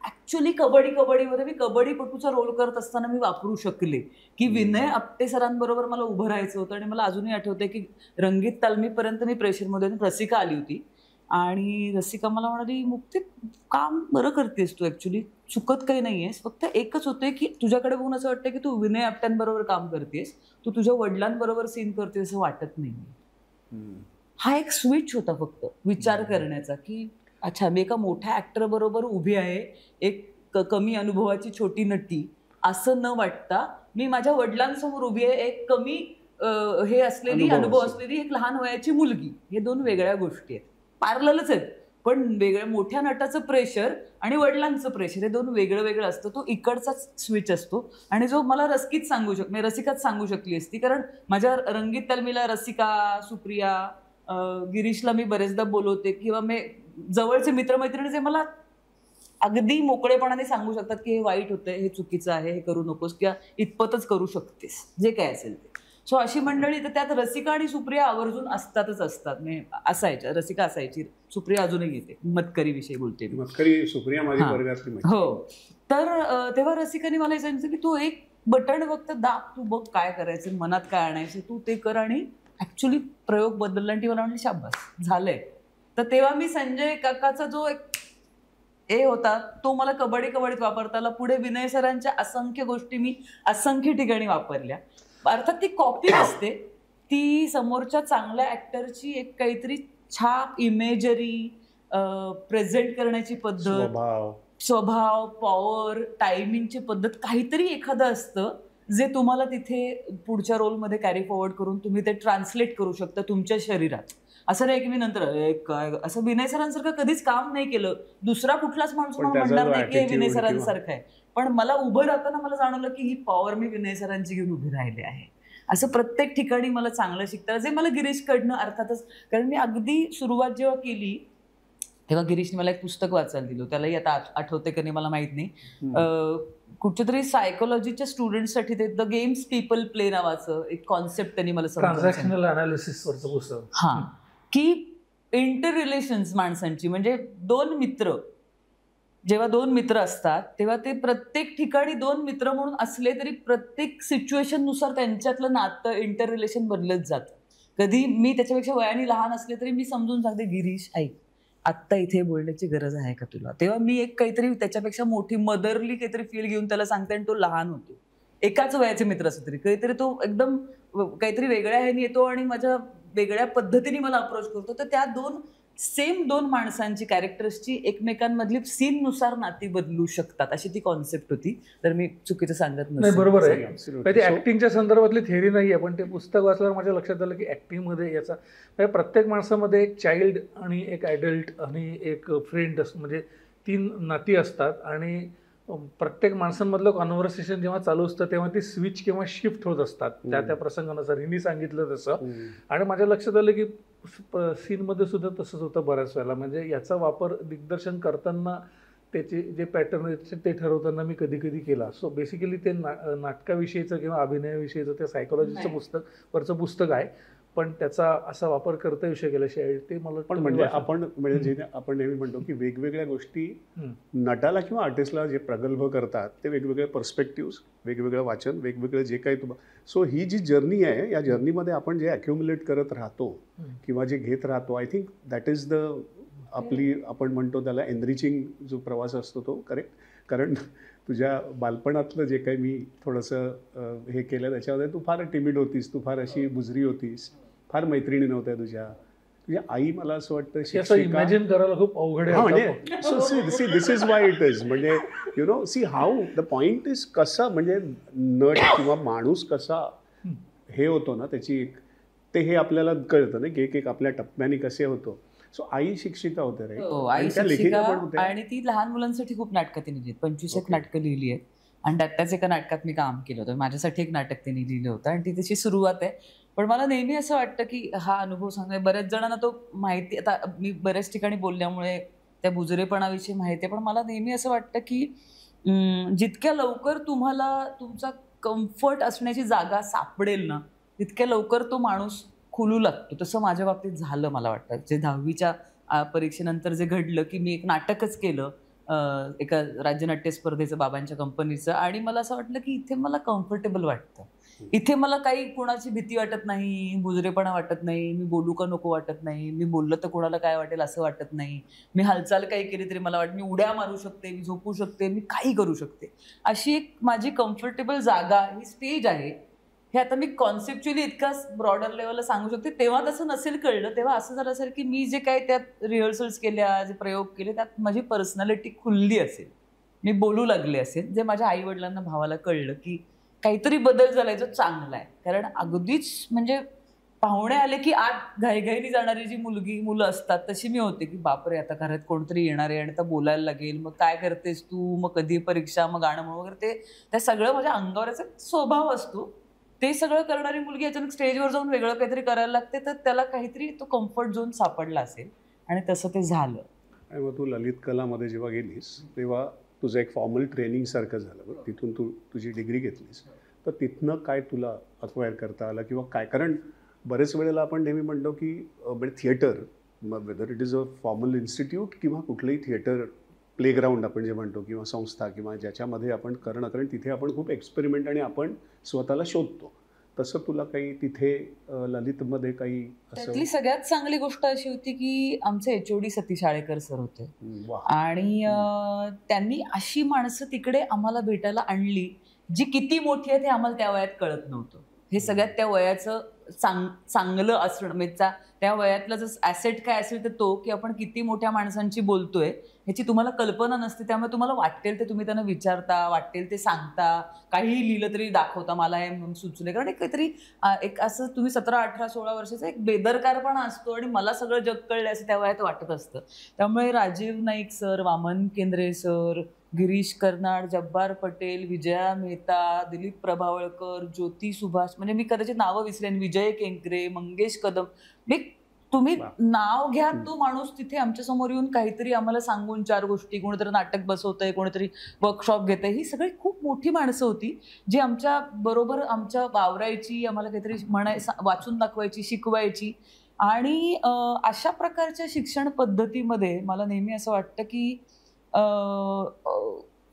ऍक्च्युली कबड्डीमध्ये मी कबड्डीपटूचा रोल करत असताना मी वापरू शकले, की विनय आपटे सरांबरोबर मला उभं राहायचं होतं. आणि मला अजूनही आठवतंय की रंगीत तालमीपर्यंत मी प्रेशरमध्ये रसिका आली होती, आणि रसिका मला म्हणाली, मुक्ती काम बरं करतेस तू, ऍक्च्युली चुकत काही नाहीयेस, फक्त एकच होतंय की तुझ्याकडे बघून असं वाटतं की तू विनय आपट्यांबरोबर काम करतेस, तू तुझ्या वडिलांबरोबर सीन करतेस असं वाटत नाही. हा एक स्विच होता फक्त विचार करण्याचा, की अच्छा मी एका मोठ्या ऍक्टर बरोबर उभी आहे, एक कमी अनुभवाची छोटी नटी, असं न वाटता मी माझ्या वडिलांसमोर उभी आहे, एक कमी हे असलेली, अनुभव असलेली एक लहान वयाची मुलगी. हे दोन वेगळ्या गोष्टी आहेत, पॅरललच आहेत, पण वेगळ्या. मोठ्या नटाचं प्रेशर आणि वडिलांचं प्रेशर हे दोन वेगळं असतं. तो इकडचाच स्विच असतो, आणि जो मला रसिकाच सांगू शकली असती, कारण माझ्या रंगीत तालमीला रसिका, सुप्रिया, गिरीशला मी बरेचदा बोलवते, किंवा मी जवळचे मित्रमैत्रिणी जे मला अगदी मोकळेपणाने सांगू शकतात की हे वाईट होतंय, हे चुकीचं आहे, हे करू नकोस, किंवा इतपतच करू शकतेस, जे काय असेल ते. सो अशी मंडळी, तर त्यात रसिका आणि सुप्रिया आवर्जून असतात. मी असायच्या, रसिका असायची, सुप्रिया अजूनही येते. मतकरी विषयी बोलते, मतकरी सुप्रिया माझी वर्गातली. हो. तर तेव्हा रसिकाने मला सांगितलं की तू एक बटन फक्त दाब, तू बघ काय करायचं, मनात काय आणायचं, तू ते कर. आणि ऍक्च्युली प्रयोग बदलला, आणि ती मला म्हणली शाबास झालंय. तर तेव्हा मी संजय काकाचा जो एक होता, तो मला कबड्डीत वापरता आला. पुढे विनय सरांच्या असंख्य गोष्टी मी असंख्य ठिकाणी वापरल्या. अर्थात ती कॉपी नसते, ती समोरच्या चांगल्या ऍक्टरची एक काहीतरी छाप, इमेजरी, प्रेझेंट करण्याची पद्धत, स्वभाव, पॉवर, टायमिंगची पद्धत, काहीतरी एखादं असतं जे तुम्हाला तिथे पुढच्या रोलमध्ये कॅरी फॉरवर्ड करून तुम्ही ते ट्रान्सलेट करू शकता तुमच्या शरीरात. असं नाही की मी नंतर काय असं विनय सरांसारखं कधीच काम नाही केलं, दुसरा कुठलाच माणूस मला म्हणणार नाही की हे विनय सरांसारखं आहे, पण मला उभं राहताना मला जाणवलं की ही पॉवर मी विनय सरांची घेऊन उभी राहिले आहे. असं प्रत्येक ठिकाणी मला चांगलं शिकतं, जे मला गिरीशकडनं अर्थातच. कारण मी अगदी सुरुवात जेव्हा केली तेव्हा गिरीशने मला एक पुस्तक वाचायला दिलं, त्यालाही आता आठवते की नाही मला माहित नाही, कुठच्या तरी सायकोलॉजीच्या स्टुडंटसाठी ते द गेम्स पीपल प्ले नावाचं एक कॉन्सेप्ट त्यांनी मला ट्रान्झॅक्शनल अनालिसिसवरचं पुस्तक. हा, की इंटर रिलेशन्स माणसांची, म्हणजे जेव्हा दोन मित्र असतात तेव्हा ते प्रत्येक ठिकाणी दोन मित्र म्हणून असले तरी प्रत्येक सिच्युएशन नुसार त्यांच्यातलं नातं, इंटर रिलेशन बदलत जातं. कधी मी त्याच्यापेक्षा वयाने लहान असले तरी मी समजून सांगते, गिरीश ऐक, आत्ता इथे बोलण्याची गरज आहे का तुला? तेव्हा मी एक काहीतरी त्याच्यापेक्षा मोठी मदरली काहीतरी फील घेऊन त्याला सांगते, आणि तो लहान होतो. एकाच वयाचे मित्र असले तरी काहीतरी तो एकदम काहीतरी वेगळ्या ह्याने येतो आणि माझ्या वेगळ्या पद्धतीने मला अप्रोच करतो. तर त्या दोन माणसांची, कॅरेक्टर्सची एकमेकांमधली सीननुसार नाती बदलू शकतात, अशी ती कॉन्सेप्ट होती. तर मी चुकीचं सांगत नाही, बरोबर आहे. ते ऍक्टिंगच्या संदर्भातली थेअरी नाही आहे, पण ते पुस्तक वाचल्यावर माझ्या लक्षात आलं की ऍक्टिंगमध्ये याचा म्हणजे प्रत्येक माणसामध्ये एक चाइल्ड आणि एक ॲडल्ट आणि एक फ्रेंड म्हणजे 3 नाती असतात, आणि प्रत्येक माणसांमधलं कॉन्व्हर्सेशन जेव्हा चालू असतं तेव्हा ती स्विच किंवा शिफ्ट होत असतात त्या प्रसंगानुसार. हिनी सांगितलं तसं, आणि माझ्या लक्षात आलं की सीनमध्ये सुद्धा तसंच होतं बऱ्याच वेळेला. म्हणजे याचा वापर दिग्दर्शन करताना त्याचे जे पॅटर्न आहेत ते ठरवताना मी कधी कधी केला. सो बेसिकली ते नाटकाविषयीचं किंवा अभिनयाविषयीचं ते सायकोलॉजीचं वरचं पुस्तक आहे, पण त्याचा असा वापर करता येऊ शकेल ते मला. पण म्हणजे आपण नेहमी म्हणतो की वेगवेगळ्या गोष्टी नटाला किंवा आर्टिस्टला जे प्रगल्भ करतात ते वेगवेगळे पर्स्पेक्टिव्ह, वेगवेगळं वाचन, वेगवेगळं जे काही सो ही जी जर्नी आहे, या जर्नीमध्ये आपण जे अक्युम्युलेट करत राहतो किंवा जे घेत राहतो, आय थिंक दॅट इज आपण म्हणतो त्याला एनरिचिंग जो प्रवास असतो तो. करेक्ट. कारण तुझ्या बालपणातलं जे काही मी थोडंसं हे केलं त्याच्यामध्ये तू फार टिमिड होतीस, तू फार अशी बुजरी होतीस, फार मैत्रिणी नव्हत्या तुझ्या. तुझी आई मला असं वाटतं असं इमॅजिन करायला खूप अवघड आहे. म्हणजे so see this is why it is. म्हणजे you know see how the point is कसा म्हणजे नट किंवा माणूस कसा हे होतो ना त्याची एक ते हे आपल्याला कळतं ना की एक एक आपल्या टप्प्याने कसे होतो. सो आई शिक्षिका होते रे, हो, आई शिक्षिका. आणि ती लहान मुलांसाठी खूप नाटकं तिने लिहिली, 25 नाटकं लिहिली आहेत. आणि त्याच एका नाटकात मी काम केलं होतं, माझ्यासाठी एक नाटक तिने लिहिलं होतं आणि ती त्याची सुरुवात आहे. पण मला नेहमी असं वाटतं की हा अनुभव सांगाय बऱ्याच जणांना तो माहिती, आता मी बऱ्याच ठिकाणी बोलल्यामुळे त्या बुजरेपणाविषयी माहिती आहे, पण मला नेहमी असं वाटतं की जितक्या लवकर तुम्हाला तुमचा कम्फर्ट असण्याची जागा सापडेल ना तितक्या लवकर तो माणूस खुलू लागतो. तसं माझ्या बाबतीत झालं. मला वाटतं जे 10वीच्या परीक्षेनंतर जे घडलं की मी एक नाटकच केलं एका राज्यनाट्य स्पर्धेचं बाबांच्या कंपनीचं, आणि मला असं वाटलं की इथे मला कम्फर्टेबल वाटतं, इथे मला काही कोणाची भीती वाटत नाही, बुजरेपणा वाटत नाही, मी बोलू का नको वाटत नाही, मी बोललं तर कोणाला काय वाटेल असं वाटत नाही, मी हालचाल काही केली तरी मला वाटतं मी उड्या मारू शकते, मी झोपू शकते, मी काही करू शकते. अशी एक माझी कम्फर्टेबल जागा ही स्टेज आहे. हे आता मी कॉन्सेप्च्युअली इतका ब्रॉडर लेवलला सांगू शकते. तेव्हा तसं नसेल कळलं, तेव्हा असं झालं असेल की मी जे काय त्यात रिहर्सल्स केल्या, जे प्रयोग केले त्यात माझी पर्सनॅलिटी खुलली असेल, मी बोलू लागले असेल, जे माझ्या आईवडिलांना भावाला कळलं की काहीतरी बदल झालाय जो चांगला आहे. कारण अगदीच म्हणजे पाहुणे आले की आत घाईघाईने जाणारी जी मुलं असतात तशी मी होते की बापरे आता घरात कोणतरी येणार आहे आणि आता बोलायला लागेल, मग काय करतेस तू, मग कधी परीक्षा, मग गाणं वगैरे, ते त्या सगळं माझ्या अंगावरचा स्वभाव असतो. ते सगळं करणारी मुलगी अचानक स्टेजवर जाऊन वेगळं काहीतरी करायला लागते, तर त्याला काहीतरी तो कम्फर्ट झोन सापडला असेल आणि तसं ते झालं. आणि मग तू ललित कलामध्ये जेव्हा गेलीस तेव्हा तुझं एक फॉर्मल ट्रेनिंग सारखं झालं, तिथून तू तुझी डिग्री घेतलीस, तर तिथनं काय तुला अक्वायर करता आलं किंवा काय? कारण बरेच वेळेला आपण नेहमी म्हणतो की म्हणजे theatre, whether it is a formal institute किंवा कुठलंही थिएटर प्लेग्राऊंड आपण जे म्हणतो किंवा संस्था किंवा ज्याच्यामध्ये आपण करणं, कारण तिथे आपण खूप एक्सपेरिमेंट आणि आपण स्वतःला शोधतो. तसं तुला काही तिथे ललितमध्ये काही असं? त्यातली सगळ्यात चांगली गोष्ट अशी होती की आमचे HOD सतीश आळेकर सर होते आणि त्यांनी अशी माणसं तिकडे आम्हाला भेटायला आणली जी किती मोठी आहे ते आम्हाला त्या वयात कळत नव्हतं. हे सगळ्यात त्या वयाचं चांगलं असणं, म्हणजे त्या वयातला जर ॲसेट काय असेल तर तो की आपण किती मोठ्या माणसांची बोलतोय ह्याची तुम्हाला कल्पना नसते. त्यामुळे तुम्हाला वाटेल ते तुम्ही त्यांना विचारता, वाटेल ते सांगता, काहीही लिहिलं तरी दाखवता, मला हे म्हणून सुचले. कारण एक काहीतरी एक असं तुम्ही 17, 18, 16 वर्षाचा एक बेदरकारपणा असतो आणि मला सगळं जग कळलं असं त्या वयात वाटत असतं. त्यामुळे राजीव नाईक सर, वामन केंद्रे सर, गिरीश कर्नाड, जब्बार पटेल, विजया मेहता, दिलीप प्रभावळकर, ज्योती सुभाष, म्हणजे मी कदाचित नावं विसरेन, विजय केंकरे, मंगेश कदम, तुम्ही नाव घ्या, तो माणूस तिथे आमच्या समोर येऊन काहीतरी आम्हाला सांगून 4 गोष्टी, कोणीतरी नाटक बसवतंय, कोणीतरी वर्कशॉप घेतंय, ही सगळी खूप मोठी माणसं होती जी आमच्या बरोबर आमच्या वावरायची, आम्हाला काहीतरी वाचून दाखवायची, शिकवायची. आणि अशा प्रकारच्या शिक्षण पद्धतीमध्ये मला नेहमी असं वाटतं की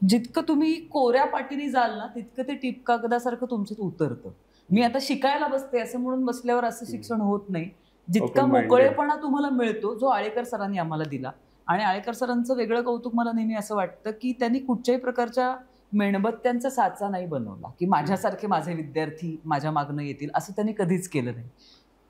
जितकं तुम्ही कोऱ्या पाटीने जाल ना तितकं ते टिपकागदासारखं तुमच्यात उतरतं. मी आता शिकायला बसते असं म्हणून बसल्यावर असं शिक्षण होत नाही. जितका मोकळेपणा तुम्हाला मिळतो, जो आळेकर सरांनी आम्हाला दिला. आणि आळेकर सरांचं वेगळं कौतुक मला नेहमी असं वाटतं की त्यांनी कुठच्याही प्रकारच्या मेणबत्त्यांचा साचा नाही बनवला की माझ्यासारखे माझे विद्यार्थी माझ्या मागणं येतील, असं त्यांनी कधीच केलं नाही.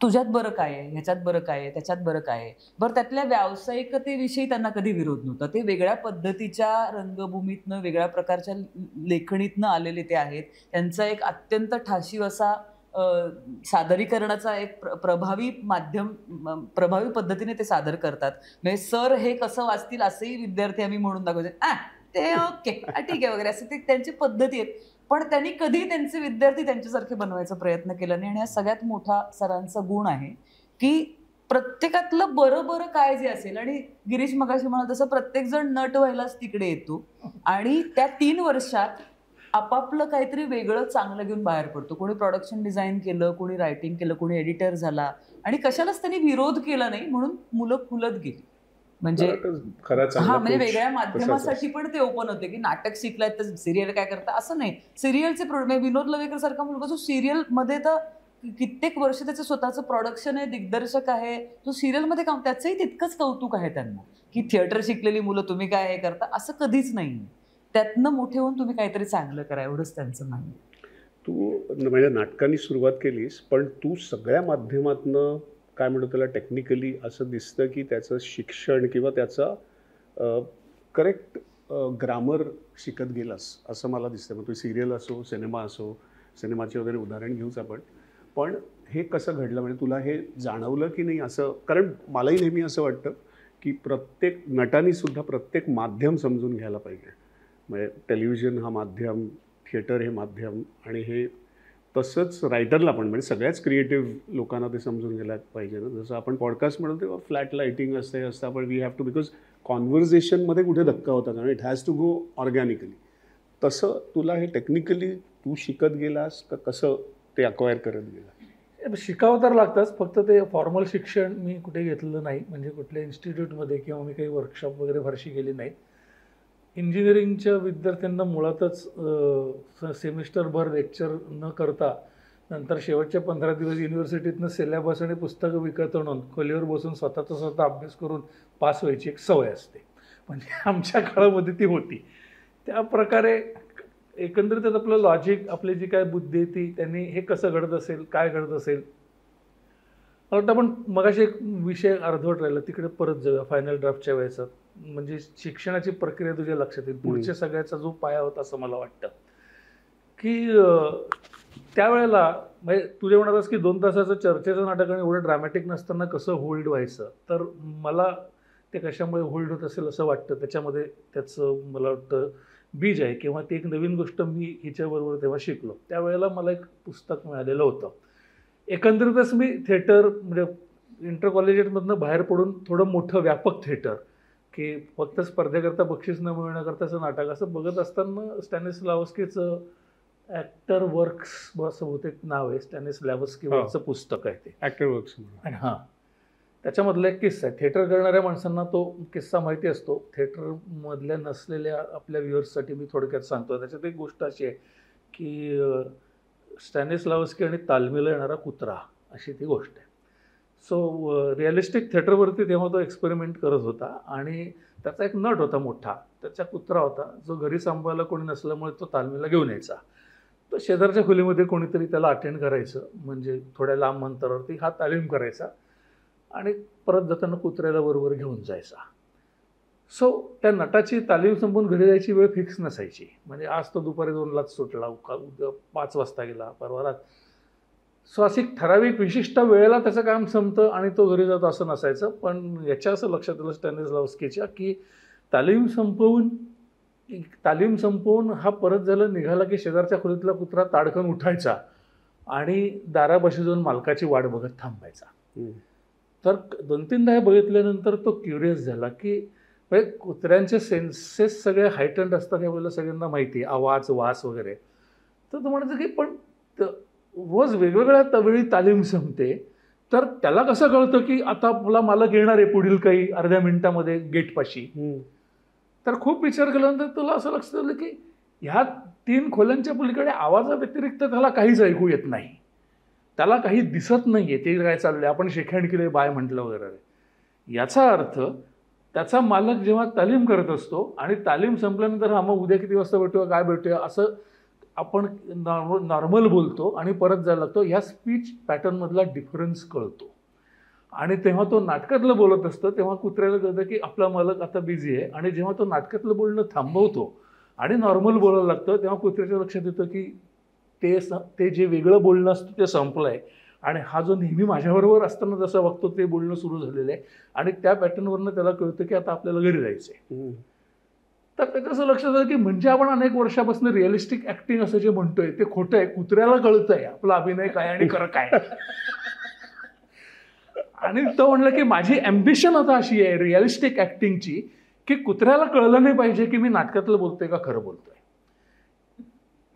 तुझ्यात बरं काय आहे, ह्याच्यात बरं काय आहे, त्याच्यात बरं काय आहे. बरं, त्यातल्या व्यावसायिकतेविषयी त्यांना कधी विरोध नव्हता. ते वेगळ्या पद्धतीच्या रंगभूमीतनं, वेगळ्या प्रकारच्या लेखणीतनं आलेले ते आहेत. त्यांचा एक अत्यंत ठाशीव असा सादरीकरणाचा एक प्रभावी पद्धतीने ते सादर करतात. म्हणजे सर हे कसं वाचतील असंही विद्यार्थी आम्ही म्हणून दाखवायचे, ते ओके ठीक आहे वगैरे, असं ते त्यांची पद्धती आहेत. पण त्यांनी कधी त्यांचे विद्यार्थी त्यांच्यासारखे बनवायचा प्रयत्न केला नाही. आणि हा सगळ्यात मोठा सरांचा गुण आहे की प्रत्येकातलं बरं काय जे असेल, आणि गिरीश मगाशी म्हणाल तसं प्रत्येक जण नट व्हायलाच तिकडे येतो आणि त्या 3 वर्षात आपापलं काहीतरी वेगळं चांगलं घेऊन बाहेर पडतो. कोणी प्रोडक्शन डिझाईन केलं, कोणी रायटिंग केलं, कोणी एडिटर झाला, आणि कशालाच त्यांनी विरोध केला नाही म्हणून मुलं फुलत गेली. म्हणजे म्हणजे वेगळ्या माध्यमासाठी पण ते ओपन होते की नाटक शिकलाय तर सिरियल काय करता असं नाही. सिरियलचे विनोद लवेकर सारखा मुलगा जो सिरियल मध्ये तर कित्येक वर्ष त्याचं स्वतःचं प्रोडक्शन आहे, दिग्दर्शक आहे, तो सिरियल मध्ये काम, त्याचंही तितकंच कौतुक आहे त्यांना की थिएटर शिकलेली मुलं तुम्ही काय हे करता, असं कधीच नाही. त्यातनं मोठे होऊन तुम्ही काहीतरी चांगलं करा, एवढंच त्यांचं म्हणणं. तू म्हणजे नाटकांनी सुरुवात केलीस, पण तू सगळ्या माध्यमातनं काय म्हणतो त्याला टेक्निकली असं दिसतं की त्याचं शिक्षण किंवा त्याचा करेक्ट ग्रामर शिकत गेलास असं मला दिसतं. मग तू सिरियल असो, सिनेमा असो, सिनेमाचे वगैरे उदाहरण घेऊच आपण. पण हे कसं घडलं, म्हणजे तुला हे जाणवलं की नाही असं? कारण मलाही नेहमी असं वाटतं की प्रत्येक नटाने सुद्धा प्रत्येक माध्यम समजून घ्यायला पाहिजे. म्हणजे टेलिव्हिजन हा माध्यम, थिएटर हे माध्यम, आणि हे तसंच रायटरला पण, म्हणजे सगळ्याच क्रिएटिव्ह लोकांना ते समजून घ्यायला पाहिजे ना. जसं आपण पॉडकास्ट म्हणतो तेव्हा फ्लॅट लाईटिंग असते पण वी हॅव टू, बिकॉज कॉन्व्हर्सेशनमध्ये कुठे धक्का होता कारण it has to go organically. तसं तुला हे टेक्निकली तू शिकत गेलास का कसं ते अक्वायर करत गेला? शिकावं तर लागतंच, फक्त ते फॉर्मल शिक्षण मी कुठे घेतलेलं नाही, म्हणजे कुठल्या इन्स्टिट्यूटमध्ये किंवा मी काही वर्कशॉप वगैरे फारशी गेली नाहीत. इंजिनिअरिंगच्या विद्यार्थ्यांना मुळातच सेमिस्टरभर लेक्चर न करता नंतर शेवटच्या 15 दिवस युनिव्हर्सिटीतनं सिलेबस आणि पुस्तकं विकत आणून खोलीवर बसून स्वतःचा स्वतः अभ्यास करून पास व्हायची एक सवय असते. म्हणजे आमच्या काळामध्ये ती होती. त्या प्रकारे एकंदरीतच आपलं लॉजिक, आपली जी काय बुद्धी आहे ती, त्यांनी हे कसं घडत असेल, काय घडत असेल. मला वाटतं आपण मगाशी एक विषय अर्धवट राहिला, तिकडे परत जाऊया फायनल ड्राफ्टच्या वेळेचा. म्हणजे शिक्षणाची प्रक्रिया तुझ्या लक्षात येईल, पुढच्या सगळ्याचा जो पाया होता असं मला वाटतं की त्यावेळेला म्हणजे तुझे म्हणालास की 2 तासाचं चर्चेचं नाटक आणि एवढं ड्रॅमॅटिक नसताना कसं होल्ड व्हायचं. तर मला ते कशामुळे होल्ड होत असेल असं वाटतं, त्याच्यामध्ये त्याचं मला वाटतं बीज आहे, किंवा ती एक नवीन गोष्ट मी हिच्याबरोबर तेव्हा शिकलो. त्यावेळेला मला एक पुस्तक मिळालेलं होतं. एकंदरीतच मी थिएटर म्हणजे इंटर कॉलेजेसमधनं बाहेर पडून थोडं मोठं व्यापक थिएटर, की फक्त स्पर्धेकरता बक्षीस न मिळण्याकरताचं नाटक असं बघत असताना स्टॅनिस्लावस्कीचं ॲक्टर वर्क्स असं बहुतेक नाव आहे, स्टॅनिस्लावस्कीवरचं पुस्तक आहे ते, ॲक्टर वर्क्स. आणि हां, त्याच्यामधला एक किस्सा आहे. थिएटर करणाऱ्या माणसांना तो किस्सा माहिती असतो, थिएटरमधल्या नसलेल्या आपल्या व्ह्युअर्ससाठी मी थोडक्यात सांगतो. त्याच्यात एक गोष्ट अशी आहे की स्टॅनिस्लावस्की आणि तालमीला येणारा कुत्रा, अशी ती गोष्ट आहे. सो रिअलिस्टिक थिएटरवरती तेव्हा तो एक्सपेरिमेंट करत होता, आणि त्याचा एक नट होता मोठा, त्याचा कुत्रा होता जो घरी सांभाळायला कोणी नसल्यामुळे तो तालमीला घेऊन यायचा. तो शेजारच्या खोलीमध्ये कोणीतरी त्याला अटेंड करायचं, म्हणजे थोड्या लांब अंतरावरती हा तालीम करायचा, आणि परत जाताना कुत्र्याला बरोबर घेऊन जायचा. सो त्या नटाची तालीम संपवून घरी जायची वेळ फिक्स नसायची. म्हणजे आज तो दुपारी 2लाच सुटला, उद्या 5 वाजता गेला, परवा रात. सो अशी ठराविक विशिष्ट वेळेला त्याचं काम संपतं आणि तो घरी जातो असं नसायचं. पण याच्या असं लक्षात आलं स्टॅनिस्लावस्कीच्या की तालीम संपवून हा परत झाला निघाला की शेजारच्या खोलीतला कुत्रा ताडकन उठायचा आणि दारापाशी जाऊन मालकाची वाट बघत थांबायचा. तर 2-3दा हे बघितल्यानंतर तो क्युरियस झाला की कुत्र्यांचे सेन्सेस सगळे हायटंड असतात, यावेळेला सगळ्यांना माहिती आहे, आवाज, वास वगैरे. तर तो म्हणायचं की पण रोज वेगवेगळ्या वेळी तालीम संपते, तर त्याला कसं कळतं की आता आपला मालक येणार आहे पुढील काही अर्ध्या मिनिटामध्ये गेटपाशी. तर खूप विचार केल्यानंतर तुला असं लक्षात आलं की ह्या 3 खोल्यांच्या पलीकडे आवाजाव्यतिरिक्त त्याला काहीच ऐकू येत नाही, त्याला काही दिसत नाही आहे, ते काय चाललंय, आपण शेखंड केले, बाय म्हटलं वगैरे. याचा अर्थ त्याचा मालक जेव्हा तालीम करत असतो आणि तालीम संपल्यानंतर हा मग उद्या किती वाजता भेटूया, काय भेटूया, असं आपण नॉर्मल बोलतो आणि परत जायला लागतो. ह्या स्पीच पॅटर्नमधला डिफरन्स कळतो. आणि तेव्हा तो नाटकातलं बोलत असतो तेव्हा कुत्र्याला कळतं की आपला मालक आता बिझी आहे, आणि जेव्हा तो नाटकातलं बोलणं थांबवतो आणि नॉर्मल बोलायला लागतं तेव्हा कुत्र्याच्या लक्षात येतं की ते जे वेगळं बोलणं असतं ते संपलं आहे, आणि हा जो नेहमी माझ्याबरोबर असताना जसं वागतो ते बोलणं सुरू झालेलं आहे, आणि त्या पॅटर्नवरनं त्याला कळतं की आता आपल्याला घरी जायचं आहे. तर त्याचं असं लक्षात आलं की म्हणजे आपण अनेक वर्षापासून रिअलिस्टिक ॲक्टिंग असं जे म्हणतोय ते खोटं आहे, कुत्र्याला कळतंय आपला अभिनय काय आणि खरं काय. आणि तो म्हणलं की माझी ॲम्बिशन आता अशी आहे रिअलिस्टिक ॲक्टिंगची की कुत्र्याला कळलं नाही पाहिजे की मी नाटकातलं बोलतोय का खरं बोलतोय.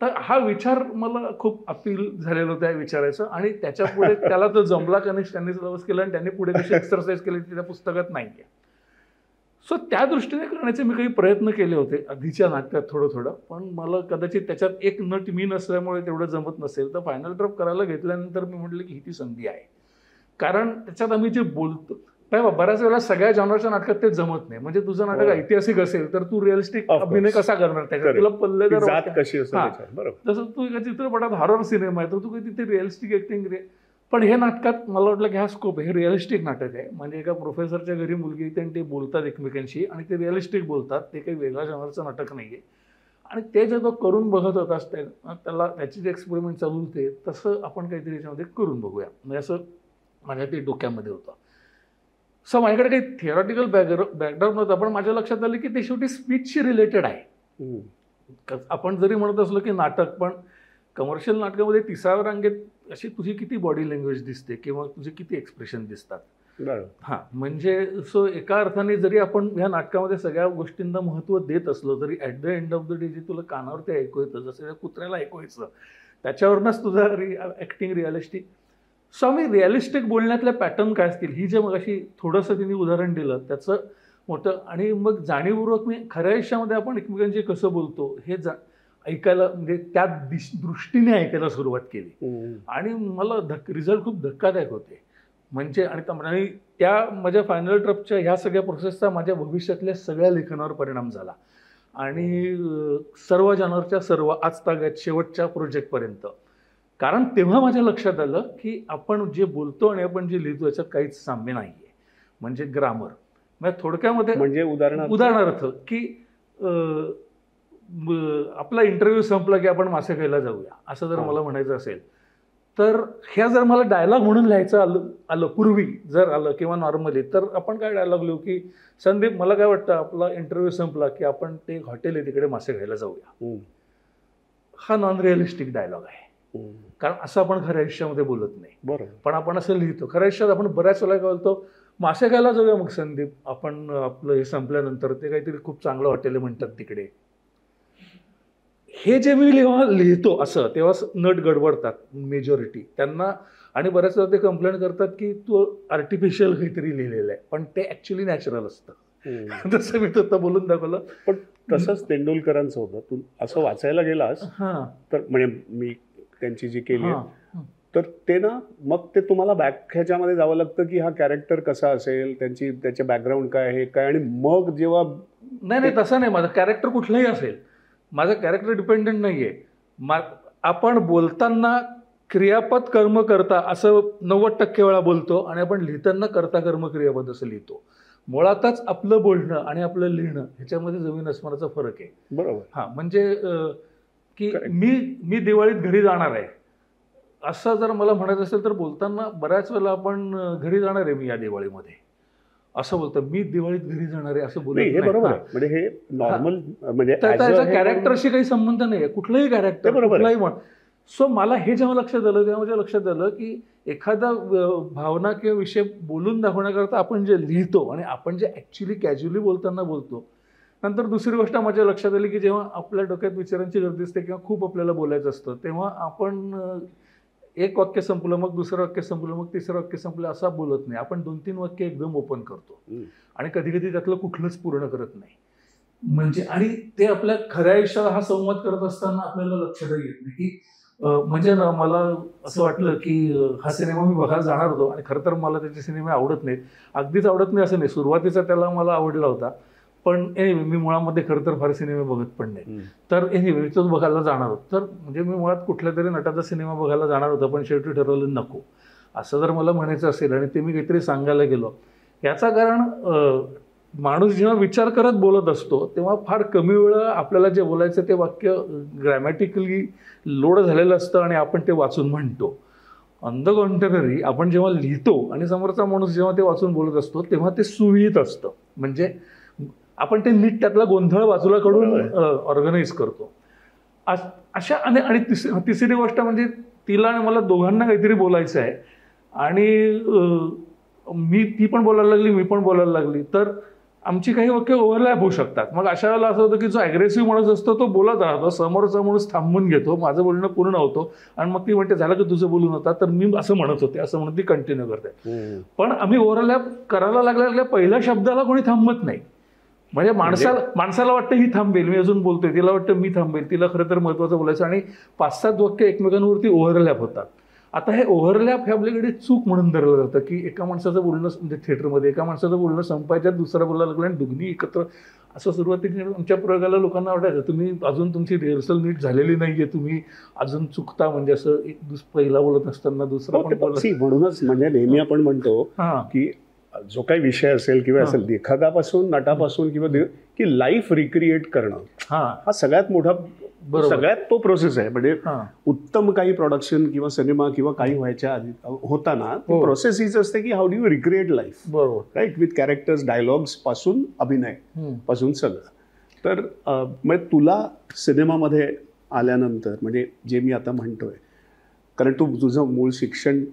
तर हा विचार मला खूप अपील झालेलं होतं या विचारायचं, आणि त्याच्या पुढे त्याला तो जमला का नाही स्टॅनिस्लावस्कीला, आणि त्यांनी पुढे कशी एक्सरसाइज केली ती त्या पुस्तकात नाही आहे. सो त्या दृष्टीने करण्याचे मी काही प्रयत्न केले होते आधीच्या नाटकात थोडं, पण मला कदाचित त्याच्यात एक नट मी नसल्यामुळे तेवढं जमत नसेल. तर फायनल ड्राफ्ट करायला घेतल्यानंतर मी म्हटलं की ही ती संधी आहे, कारण त्याच्यात आम्ही जे बोलतो बऱ्याच वेळेला सगळ्या जॉनरच्या नाटकात ते जमत नाही. म्हणजे तुझं नाटक ऐतिहासिक असेल तर तू रिअलिस्टिक अभिनय कसा करणार त्याच्यात, तुला पल्लेदार कशी असेल. बरोबर. जसं तू एका चित्रपटात हॉरर सिनेमा आहे तर तू काही तिथे रिअलिस्टिक ऍक्टिंग पण हे नाटकात मला वाटलं की हा स्कोप आहे. हे रिअलिस्टिक नाटक आहे. म्हणजे एका प्रोफेसरच्या घरी मुलगी येते आणि ते बोलतात एकमेकांशी आणि ते रिअलिस्टिक बोलतात. ते काही वेगळ्या जॉनरचं नाटक नाहीये. आणि ते जे तो करून बघत होता त्याला त्याची जे एक्सपेरिमेंट चालू होते तसं आपण काहीतरी याच्यामध्ये करून बघूया, म्हणजे असं माझ्या ते डोक्यामध्ये होतं. सो माझ्याकडे काही थिअरॉटिकल बॅकग्राऊंड नव्हतं, पण माझ्या लक्षात आलं की ते शेवटी स्पीचशी रिलेटेड आहे. आपण जरी म्हणत असलो की नाटक, पण कमर्शियल नाटकामध्ये 30व्या रांगेत अशी तुझी किती बॉडी लँग्वेज दिसते किंवा तुझे किती एक्सप्रेशन दिसतात. हां, म्हणजे सो एका अर्थाने जरी आपण ह्या नाटकामध्ये सगळ्या गोष्टींना महत्त्व देत असलो तरी at the end of the day जे तुला कानावरती ऐकू येतं, जसं त्या कुत्र्याला ऐकू यायचं, त्याच्यावरूनच तुझा ॲक्टिंग रिअलिस्टिक. सो आम्ही रिअलिस्टिक बोलण्यातल्या पॅटर्न काय असतील ही जे मग अशी थोडंसं तिने उदाहरण दिलं त्याचं मोठं, आणि मग जाणीवपूर्वक मी खऱ्या आयुष्यामध्ये आपण एकमेकांशी कसं बोलतो हे ऐकायला, म्हणजे त्या दृष्टीने ऐकायला सुरुवात केली. आणि मला रिझल्ट खूप धक्कादायक होते. म्हणजे आणि त्या माझ्या फायनल ड्राफ्टच्या ह्या सगळ्या प्रोसेसचा माझ्या भविष्यातल्या सगळ्या लेखनावर परिणाम झाला. आणि सर्व जॉनरच्या सर्व आजतागायत शेवटच्या प्रोजेक्टपर्यंत. कारण तेव्हा माझ्या लक्षात आलं की आपण जे बोलतो आणि आपण जे लिहितो याच्यात काहीच साम्य नाही आहे. म्हणजे ग्रामर, म्हणजे थोडक्यामध्ये म्हणजे उदाहरणार्थ की आपला इंटरव्ह्यू संपला की आपण मासे खायला जाऊया असं जर मला म्हणायचं असेल तर ह्या जर मला डायलॉग म्हणून लिहायचं आलं पूर्वी जर आलं किंवा नॉर्मली, तर आपण काय डायलॉग लिहू की संदीप मला काय वाटतं आपला इंटरव्ह्यू संपला की आपण ते हॉटेल आहे तिकडे मासे खायला जाऊया. हा नॉन रिअलिस्टिक डायलॉग आहे. कारण असं आपण खऱ्या आयुष्यामध्ये बोलत नाही. बरोबर. पण आपण असं लिहितो. खऱ्या आयुष्यात आपण बऱ्याच वेळा काय बोलतो, मासे खायला जाऊया मग संदीप, आपण आपलं हे संपल्यानंतर ते काहीतरी खूप चांगलं हॉटेल म्हणतात तिकडे. हे जे मी लिहितो असं तेव्हा नट गडबडतात मेजॉरिटी त्यांना, आणि बऱ्याच वेळा ते कंप्लेंट करतात की तू आर्टिफिशियल काहीतरी लिहिलेलं आहे, पण ते ॲक्च्युली नॅचरल असतं. तसं मी तर बोलून दाखवलं. पण तसंच तेंडुलकरांचं होतं. तू असं वाचायला गेलास तर म्हणजे मी त्यांची जी केली तर ते ना मग ते तुम्हाला बॅक ह्याच्यामध्ये जावं लागतं की हा कॅरेक्टर कसा असेल, त्याचे बॅकग्राऊंड काय आहे काय, आणि मग जेव्हा नाही तसं नाही. माझं कॅरेक्टर कुठलंही असेल, माझं कॅरेक्टर डिपेंडंट नाही आहे. आपण बोलताना क्रियापद कर्म करता असं 90% वेळा बोलतो आणि आपण लिहिताना करता कर्म क्रियापद असं लिहितो. मुळातच आपलं बोलणं आणि आपलं लिहिणं ह्याच्यामध्ये जमीन अस्मानाचा फरक आहे. बरोबर. हां, म्हणजे की मी दिवाळीत घरी जाणार आहे असं जर मला म्हणायचं असेल तर बोलताना बऱ्याच वेळेला आपण घरी जाणार आहे मी या दिवाळीमध्ये असं बोलतो. मी दिवाळीत घरी जाणार आहे असं बोलतो. हे बरोबर आहे. म्हणजे हे नॉर्मल, म्हणजे त्याचा कॅरेक्टरशी काही संबंध नाही आहे. कुठलंही कॅरेक्टर कुठलाही म्हण. सो मला हे जेव्हा लक्षात आलं तेव्हा माझ्या लक्षात आलं की एखादा भावना किंवा विषय बोलून दाखवण्याकरता आपण जे लिहितो आणि आपण जे ॲक्च्युली कॅज्युअली बोलताना बोलतो. नंतर दुसरी गोष्ट माझ्या लक्षात आली की जेव्हा आपल्या डोक्यात विचारांची गर्दी असते किंवा खूप आपल्याला बोलायचं असतं तेव्हा आपण एक वाक्य संपलं मग दुसरं वाक्य संपलं मग तिसरं वाक्य संपलं असं बोलत नाही. आपण 2-3 वाक्य एकदम ओपन करतो आणि कधी कधी त्यातलं कुठलंच पूर्ण करत नाही. म्हणजे आणि ते आपल्या खऱ्या आयुष्याला हा संवाद करत असताना आपल्याला लक्षात येत नाही की म्हणजे ना मला असं वाटलं की हा सिनेमा मी बघायला जाणार होतो आणि खरं तर मला त्याचे सिनेमे आवडत नाहीत. अगदीच आवडत नाही असं नाही, सुरुवातीचा त्याला मला आवडला होता, पण मी मुळामध्ये खरं तर फार सिनेमे बघत पण नाही. तर मी तोच बघायला जाणार होतो. तर म्हणजे मी मुळात कुठल्या तरी नटाचा सिनेमा बघायला जाणार होतो पण शेवटी ठरवलं नको असं जर मला म्हणायचं असेल आणि ते मी काहीतरी सांगायला गेलो. याचं कारण माणूस जेव्हा विचार करत बोलत असतो तेव्हा फार कमी वेळा आपल्याला जे बोलायचं ते वाक्य ग्रॅमॅटिकली लोड झालेलं असतं आणि आपण ते वाचून म्हणतो. ऑन द कॉन्ट्ररी आपण जेव्हा लिहितो आणि समोरचा माणूस जेव्हा ते वाचून बोलत असतो तेव्हा ते सुविहित असतं. म्हणजे आपण ते नीट त्यातला गोंधळ बाजूला काढून ऑर्गनाईज करतो. अशा आणि तिसरी गोष्ट म्हणजे तिला आणि मला दोघांना काहीतरी बोलायचं आहे आणि ती पण बोलायला लागली मी पण बोलायला लागली तर आमची काही वाक्य ओव्हरलॅप होऊ शकतात. मग अशा वेळेला असं होतं की जो ॲग्रेसिव्ह माणूस असतो तो बोलत राहतो, समोरचा माणूस थांबून घेतो, माझं बोलणं पूर्ण होतो आणि मग ती म्हणते झालं की तुझं बोलून होता तर मी असं म्हणत होते असं म्हणून ती कंटिन्यू करते. पण आम्ही ओव्हरलॅप करायला लागल्या पहिल्या शब्दाला कोणी थांबत नाही. म्हणजे माणसाला वाटतं ही थांबेल, मी अजून बोलतोय, तिला वाटतं मी थांबेल, तिला खरं तर महत्त्वाचं बोलायचं आणि 5-7 वाक्य एकमेकांवरती ओव्हरलॅप होतात. आता हे ओव्हरलॅप हे आपल्याकडे चूक म्हणून धरलं जातं की एका माणसाचं बोलणं म्हणजे थिएटरमध्ये एका माणसाचं बोलणं संपायच्यात दुसरा बोलायला लागलं आणि दोन्ही एकत्र असं सुरुवातीला आमच्या प्रयोगाला लोकांना वाटायचं तुम्ही अजून तुमची रिहर्सल नीट झालेली नाहीये, तुम्ही अजून चुकता, म्हणजे असं एक पहिला बोलत असताना दुसरा पण बोलत. म्हणूनच म्हणजे नेहमी आपण म्हणतो की जो काही विषय असेल किंवा असेल लेखकापासून नटापासून किंवा की लाईफ रिक्रिएट करणं हा सगळ्यात मोठा सगळ्यात तो प्रोसेस आहे. म्हणजे उत्तम काही प्रोडक्शन किंवा सिनेमा किंवा काही व्हायच्या आधी होताना प्रोसेस हीच असते की how do you recreate life, बरोबर, राईट, विथ कॅरेक्टर्स, डायलॉग्स पासून अभिनय पासून सगळं. तर म्हणजे तुला सिनेमामध्ये आल्यानंतर म्हणजे जे मी आता म्हणतोय, कारण तू तुझं मूळ शिक्षण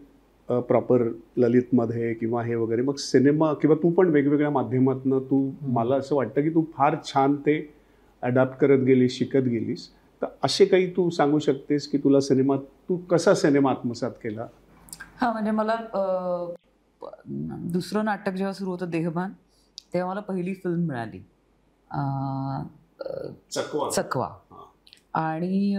प्रॉपर ललितमध्ये किंवा हे वगैरे, मग सिनेमा किंवा तू पण वेगवेगळ्या माध्यमातून तू मला असं वाटतं की तू फार छान ते अडॅप्ट करत गेलीस, शिकत गेलीस. तर असे काही तू सांगू शकतेस की तुला सिनेमात तू कसा सिनेमा आत्मसात केला? म्हणजे मला दुसरं नाटक जेव्हा सुरू होतं देहभान, तेव्हा मला पहिली फिल्म मिळाली चकवा. आणि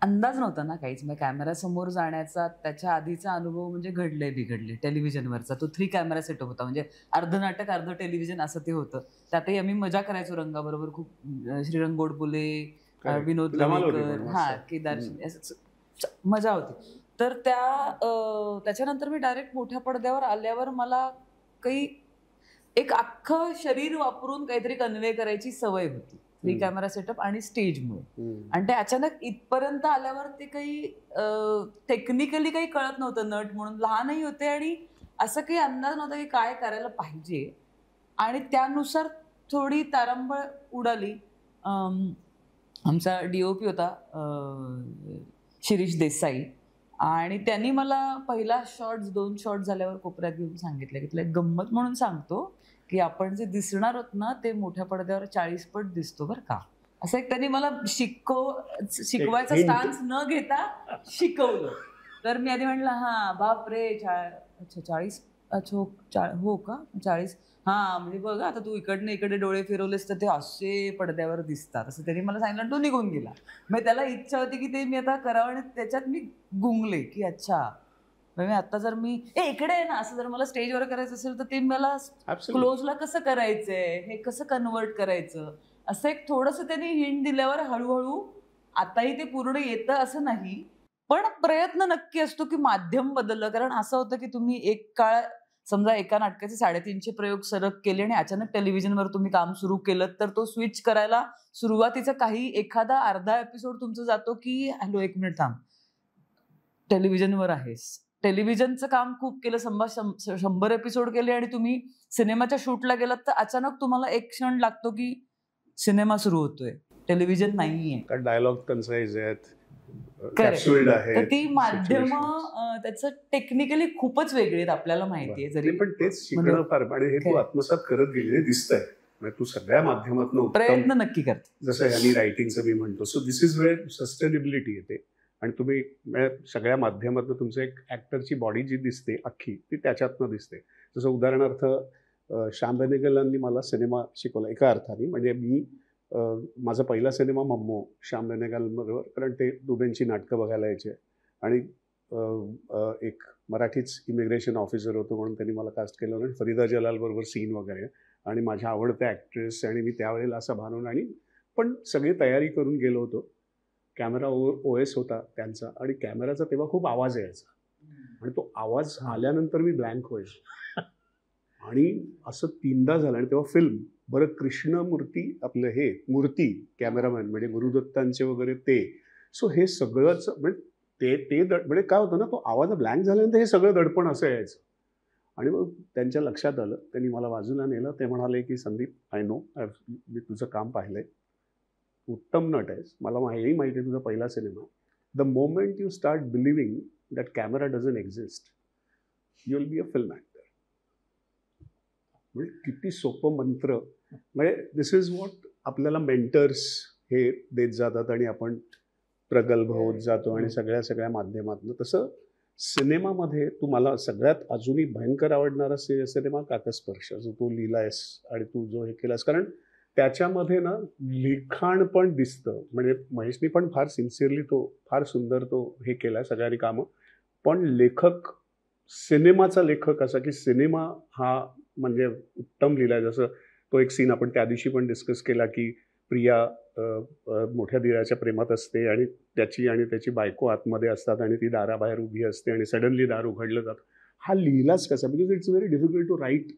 अंदाज नव्हता ना काहीच, मग कॅमेरासमोर जाण्याचा त्याच्या आधीचा अनुभव म्हणजे बिघडले टेलिव्हिजनवरचा. तो 3 कॅमेरा सेटअप होता, म्हणजे अर्ध नाटक अर्ध टेलिव्हिजन असं ते होतं. त्यातही आम्ही मजा करायचो रंगाबरोबर खूप. श्रीरंग गोडबोले, विनोद लवेकर, केदार, मजा होती. तर त्याच्यानंतर मी डायरेक्ट मोठ्या पडद्यावर आल्यावर मला काही एक अख्खं शरीर वापरून काहीतरी कन्वे करायची सवय होती, 3 कॅमेरा सेटअप आणि स्टेजमुळे. आणि ते अचानक इथपर्यंत आल्यावर ते काही टेक्निकली काही कळत नव्हतं. नट म्हणून लहानही होते आणि असं काही अंदाज नव्हता की काय करायला पाहिजे. आणि त्यानुसार थोडी तारंबळ उडाली. आमचा DOP होता शिरीष देसाई, आणि त्यांनी मला पहिला शॉट्स 2 शॉट झाल्यावर कोपऱ्यात घेऊन सांगितलं की तुला एक गंमत म्हणून सांगतो की आपण जे दिसणार आहोत ना ते मोठ्या पडद्यावर 40 पट दिसतो बरं का. असं एक त्यांनी मला शिकवायचा स्टान्स न घेता शिकवलं. तर मी आधी म्हटलं हा बाप रे, अच्छा 40, अच्छा हो का 40, हा म्हणजे बघा आता तू इकडनं इकडे डोळे फिरवलेस तर ते असे पडद्यावर दिसतात, असं त्यांनी मला सांगितलं. तो निघून गेला. मग त्याला इच्छा होती की ते मी आता करावं, आणि त्याच्यात मी गुंगले की अच्छा म्हणजे आता जर मी इकडे आहे ना असं जर मला स्टेजवर करायचं असेल तर ते मला क्लोजला कसं करायचंय, हे कसं कन्वर्ट करायचं, असं एक थोडंसं त्यांनी हिंट दिल्यावर हळूहळू आताही ते पूर्ण येतं असं नाही, पण प्रयत्न नक्की असतो की माध्यम बदललं. कारण असं होतं की तुम्ही एक काळ समजा एका नाटकाचे 350 प्रयोग सरक केले आणि अचानक टेलिव्हिजनवर तुम्ही काम सुरू केलं तर तो स्विच करायला सुरुवातीचा एखादा अर्धा एपिसोड तुमचा जातो की हॅलो 1 मिनिट थांब, टेलिव्हिजनवर आहेस. टेलिव्हिजनचं काम खूप केलं, 100 एपिसोड केले आणि तुम्ही सिनेमाच्या शूटला गेलात तर अचानक तुम्हाला एक क्षण लागतो की सिनेमा सुरू होतोय, टेलिव्हिजन नाहीये. डायलॉग कन्साइज आहेत, तर ती माध्यम त्याचं टेक्निकली खूपच वेगळी आहेत आपल्याला माहितीये. जरी पण तेच शिकणं फार, आणि हे तू आत्मसात करत गेले दिसतंय. म्हणजे तू सगळ्या माध्यमातून प्रयत्न नक्की करते, जसं यांनी रायटिंगचं मी म्हणतो. So this is where sustainability येते. आणि तुम्ही सगळ्या माध्यमातून तुमचं एक ॲक्टरची बॉडी जी दिसते अख्खी ती त्याच्यातनं दिसते. जसं उदाहरणार्थ श्याम बेनेगलांनी मला सिनेमा शिकवला एका अर्थाने. म्हणजे मी माझा पहिला सिनेमा मम्मो श्याम बेनेगलबरोबर, कारण ते दुबेंची नाटकं बघायला यायचे आणि एक मराठीच इमिग्रेशन ऑफिसर होतो म्हणून त्यांनी मला कास्ट केलं आणि फरीदा जलाल बरोबर सीन वगैरे, आणि माझ्या आवडत्या ॲक्ट्रेस, आणि मी त्यावेळेला असं भानून आणि पण सगळी तयारी करून गेलो होतो. कॅमेरा OS होता त्यांचा, आणि कॅमेराचा तेव्हा खूप आवाज यायचा आणि तो आवाज आल्यानंतर मी ब्लँक व्हायचो. आणि असं 3दा झालं. आणि तेव्हा फिल्म बरं कृष्णमूर्ती आपलं हे मूर्ती कॅमेरामॅन म्हणजे गुरुदत्तांचे वगैरे ते. सो हे सगळंच म्हणजे ते म्हणजे काय होतं ना, तो आवाज ब्लँक झाल्यानंतर हे सगळं दडपण असं यायचं. आणि मग त्यांच्या लक्षात आलं, त्यांनी मला बाजूला नेलं. ते म्हणाले की संदीप, आय नो, मी तुझं काम पाहिलंय, उत्तम नट आहेस, मला हेही माहिती आहे तुझा पहिला cinema. The moment you start believing that camera doesn't exist, you will be a film actor. म्हणजे किती सोपं मंत्र. म्हणजे दिस इज वॉट आपल्याला मेंटर्स हे देत जातात आणि आपण प्रगल्भ होत जातो आणि सगळ्या माध्यमातून. तसं सिनेमामध्ये तुम्हाला सगळ्यात अजूनही भयंकर आवडणारा सिनेमा काकस्पर्श, जो तू लिहिलायस आणि तू जो हे केलास. कारण त्याच्यामध्ये ना लिखाण पण दिसतं. म्हणजे महेशनी पण फार सिन्सिअरली फार सुंदर हे केलाय सगळ्यांनी कामं. पण लेखक, सिनेमाचा लेखक असा की सिनेमा हा म्हणजे उत्तम लिहिलाय. जसं तो एक सीन आपण त्या दिवशी पण डिस्कस केला की प्रिया मोठ्या दिराच्या प्रेमात असते आणि त्याची बायको आतमध्ये असतात आणि ती दाराबाहेर उभी असते आणि सडनली दार उघडलं जातं. हा लिहिलाच कसा? Because it's very difficult to write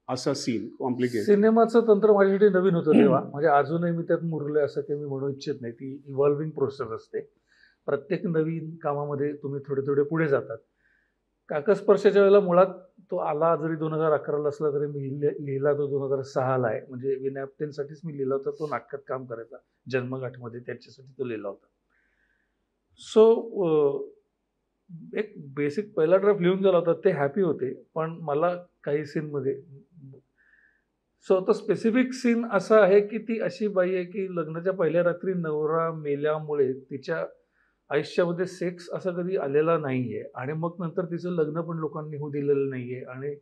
असा सीन, कॉम्प्लिकेटेड. सिनेमाचं तंत्र माझ्यासाठी नवीन होतं तेव्हा. म्हणजे अजूनही मी त्यात मुरलोय असं काही मी म्हणू इच्छित नाही. ती इव्हॉल्विंग प्रोसेस असते. प्रत्येक नवीन कामामध्ये तुम्ही थोडे थोडे पुढे जातात. काकस्पर्शाच्या वेळेला मुळात तो आला जरी 2011ला असला तरी मी लिहिला तो 2006ला आहे. म्हणजे विनय आपटेंसाठीच मी लिहिला होता. तो नाटकात काम करायचा जन्मगाठमध्ये, त्याच्यासाठी तो लिहिला होता. सो एक बेसिक पहिला ड्राफ्ट लिहून झाला होता. ते हॅपी होते. पण मला काही सीनमध्ये तो स्पेसिफिक सीन असा आहे की ती अशी बाई आहे की लग्नाच्या पहिल्या रात्री नवरा मेल्यामुळे तिच्या आयुष्यामध्ये सेक्स असा कधी आलेला नाहीये आणि मग नंतर तिचं लग्न पण लोकांनी होऊ दिलेलं नाहीये आणि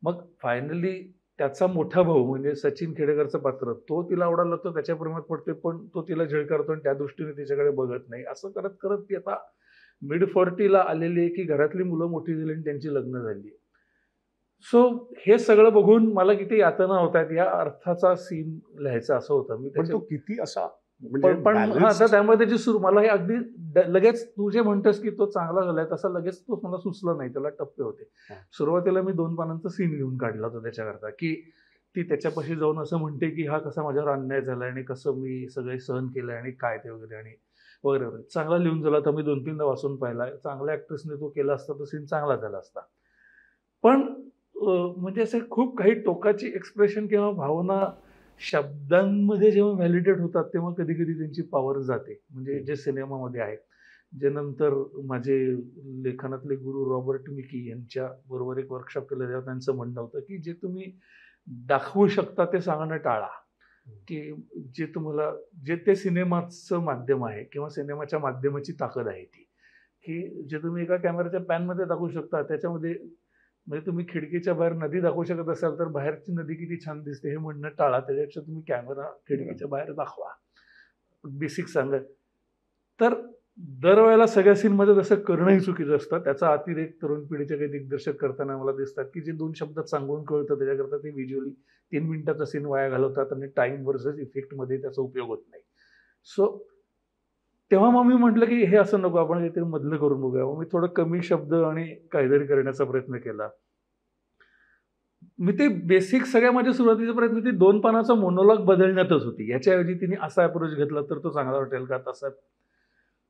मग फायनली त्याचा मोठा भाऊ म्हणजे सचिन खेडेकरचं पात्र, तो तिला आवडायला लागतो, त्याच्या प्रेमात पडते, पण तो तिला झेल करतो आणि त्या दृष्टीने तिच्याकडे बघत नाही. असं करत करत ती आता मिड 40ला आलेली आहे की घरातली मुलं मोठी झाली आणि त्यांची लग्न झाली. सो हे सगळं बघून मला किती यातना होत आहेत या अर्थाचा सीन लिहायचा असं होतं. मी पण तो किती असा पण आता त्यामुळे त्याची सुरू मला हे अगदी लगेच तू जे म्हणतोस की तो चांगला झालाय तसा लगेच तो मला सुचला नाही. त्याला टप्पे होते. सुरुवातीला मी 2 पानांचा सीन लिहून काढला होता त्याच्याकरता की ती त्याच्यापाशी जाऊन असं म्हणते की हा कसा माझ्यावर अन्याय झालाय आणि कसं मी सगळे सहन केलंय आणि काय ते वगैरे आणि वगैरे वगैरे. चांगला लिहून झाला तर मी 2-3दा वाचून पाहिला. चांगल्या ऍक्ट्रेसने तो केला असता तर सीन चांगला झाला असता. पण म्हणजे असे खूप काही टोकाची एक्सप्रेशन किंवा भावना शब्दांमध्ये जेव्हा व्हॅलिडेट होतात तेव्हा कधी कधी त्यांची पॉवर जाते. म्हणजे जे सिनेमामध्ये आहे, जे नंतर माझे लेखनातले गुरु रॉबर्ट मिकी यांच्या बरोबर एक वर्कशॉप केलं तेव्हा त्यांचं म्हणणं होतं की जे तुम्ही दाखवू शकता ते सांगणं टाळा. की जे तुम्हाला जे ते सिनेमाचं माध्यम आहे किंवा सिनेमाच्या माध्यमाची ताकद आहे ती की जे तुम्ही एका कॅमेऱ्याच्या पॅनमध्ये दाखवू शकता त्याच्यामध्ये म्हणजे तुम्ही खिडकीच्या बाहेर नदी दाखवू शकत असाल तर बाहेरची नदी किती छान दिसते हे म्हणणं टाळा. त्याच्यापेक्षा तुम्ही कॅमेरा खिडकीच्या बाहेर दाखवा. बेसिक सांगा. तर दरवेळेला सगळ्या सीनमध्ये जसं करणंही चुकीचं असतं. त्याचा अतिरेक तरुण पिढीचे काही दिग्दर्शक करताना मला दिसतात की जे 2 शब्दात सांगून कळतं त्याच्याकरता ते व्हिज्युअली 3 मिनिटाचा सीन वाया घालवतात आणि टाइम वर्सेस इफेक्टमध्ये त्याचा उपयोग होत नाही. सो तेव्हा मग मी म्हटलं की हे असं नको, आपण काहीतरी मधलं करून बघूया. मी थोडं कमी शब्द आणि काहीतरी करण्याचा प्रयत्न केला. मी ते बेसिक सगळ्या माझ्या सुरुवातीचा प्रयत्न ती 2 पानाचा मोनोलॉग बदलण्यातच होती. याच्याऐवजी तिने असा अप्रोच घेतला तर तो चांगला वाटेल का तसा.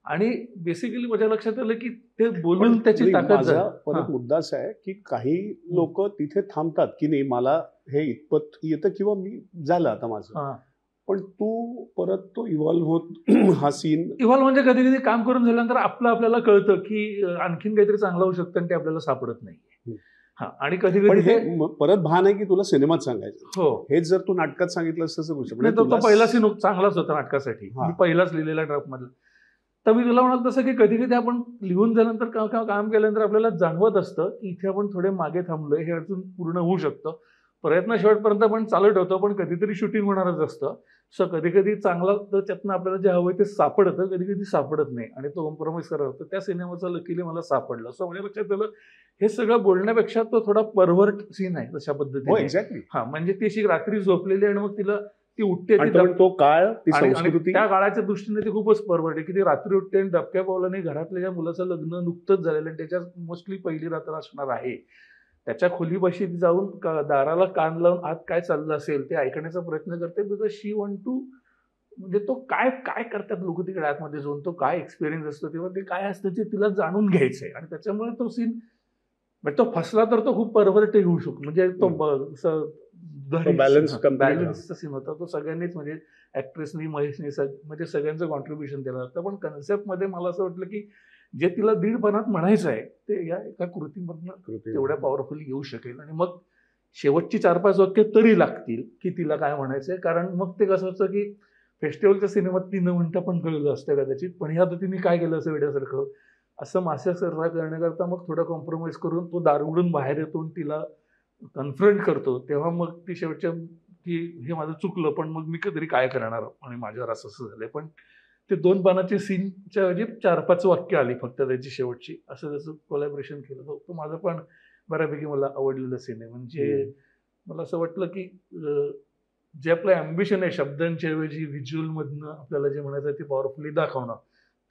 आणि बेसिकली माझ्या लक्षात आलं की ते बोलून त्याची ताकद परत मुद्दा असा आहे की काही लोक तिथे थांबतात की नाही मला हे इतपत येतं किंवा मी झालं आता माझं. पण तू परत तो इव्हॉल्व्ह होत हा सीन इव्हॉल्व्ह म्हणजे कधी कधी काम करून झाल्यानंतर आपल्याला कळतं की आणखीन काहीतरी चांगलं होऊ शकतं आणि ते आपल्याला सापडत नाही. आणि कधी कधी हे परत भान आहे की तुला सिनेमात सांगायचं. हो, हेच जर तू नाटकात सांगितलं असतं तो पहिला सीन चांगलाच होता नाटकासाठी. मी पहिलाच लिहिलेला ड्राफ्ट मधला. तर मी तुला म्हणाल तसं की कधी कधी आपण लिहून झाल्यानंतर किंवा काम केल्यानंतर आपल्याला जाणवत असतं की इथे आपण थोडे मागे थांबलोय, हे अजून पूर्ण होऊ शकतं. प्रयत्न शेवटपर्यंत आपण चालू ठेवतो पण कधीतरी शूटिंग होणारच असतं. सो कधी कधी चांगला तर त्यातनं आपल्याला जे हवंय ते सापडतं, कधी कधी सापडत नाही आणि तो कॉम्प्रोमाइज करायला होतं. त्या सिनेमाचं लकीली मला सापडलं. सो माझ्या लक्षात आलं हे सगळं बोलण्यापेक्षा तो थोडा परवर्ट सीन आहे तशा पद्धतीने. एक्झॅक्टली. म्हणजे ती अशी रात्री झोपलेली आणि मग तिला ती उठते तो काळ, ती संस्कृती, त्या काळाच्या दृष्टीने ती खूपच परवडते की ती रात्री उठते आणि दबक्या पावलाने घरातल्या ज्या मुलाचं लग्न नुकतंच झालेलं आणि त्याच्यात मोस्टली पहिली रात्र असणार आहे त्याच्या खोलीपाशी जाऊन दाराला कान लावून आत काय चाललं असेल ते ऐकण्याचा प्रयत्न करते. बिकॉज शी वॉन्ट टू म्हणजे तो काय काय करतात लोक तिकडे आतमध्ये जाऊन, तो काय एक्सपिरियन्स असतो तेव्हा ते काय असतं ते तिला जाणून घ्यायचंय. आणि त्याच्यामुळे तो सीन तो फसला तर तो खूप परवरटे होऊ शकतो. म्हणजे तो बॅलन्सचा सीन होता. तो सगळ्यांनीच म्हणजे ऍक्ट्रेसनी, महेशनी म्हणजे सगळ्यांचं कॉन्ट्रीब्युशन दिलं होतं. पण कन्सेप्टमध्ये मला असं वाटलं की जे तिला 1.5 पानात म्हणायचं आहे ते या एका कृतीमधनं तेवढ्या पॉवरफुली येऊ शकेल. आणि मग शेवटची 4-5 वाक्य तरी लागतील की तिला काय म्हणायचंय. कारण मग ते कसं असतं की फेस्टिवलच्या सिनेमात 3 मिनिटं पण कळलं असतं कदाचित, पण ह्या तिने काय केलं असं वेड्यासारखं असं मास्यासारखा करण्याकरता मग थोडं कॉम्प्रोमाइज करून तो दार उघडून बाहेर येतो आणि तिला कन्फ्रंट करतो. तेव्हा मग ती शेवटच्या की हे माझं चुकलं, पण मग मी कधीतरी काय करणार आणि माझ्यावर असं असं झालंय. पण ते 2 पानाची सीनच्या ऐवजी 4-5 वाक्य आली फक्त त्याची शेवटची, असं त्याचं कोलॅबरेशन केलं. तो माझं पण बऱ्यापैकी मला आवडलेलं सीन आहे. म्हणजे मला असं वाटलं की जे आपलं ॲम्बिशन आहे शब्दांच्या ऐवजी व्हिज्युअलमधनं आपल्याला जे म्हणायचं आहे ते पॉवरफुली दाखवणं,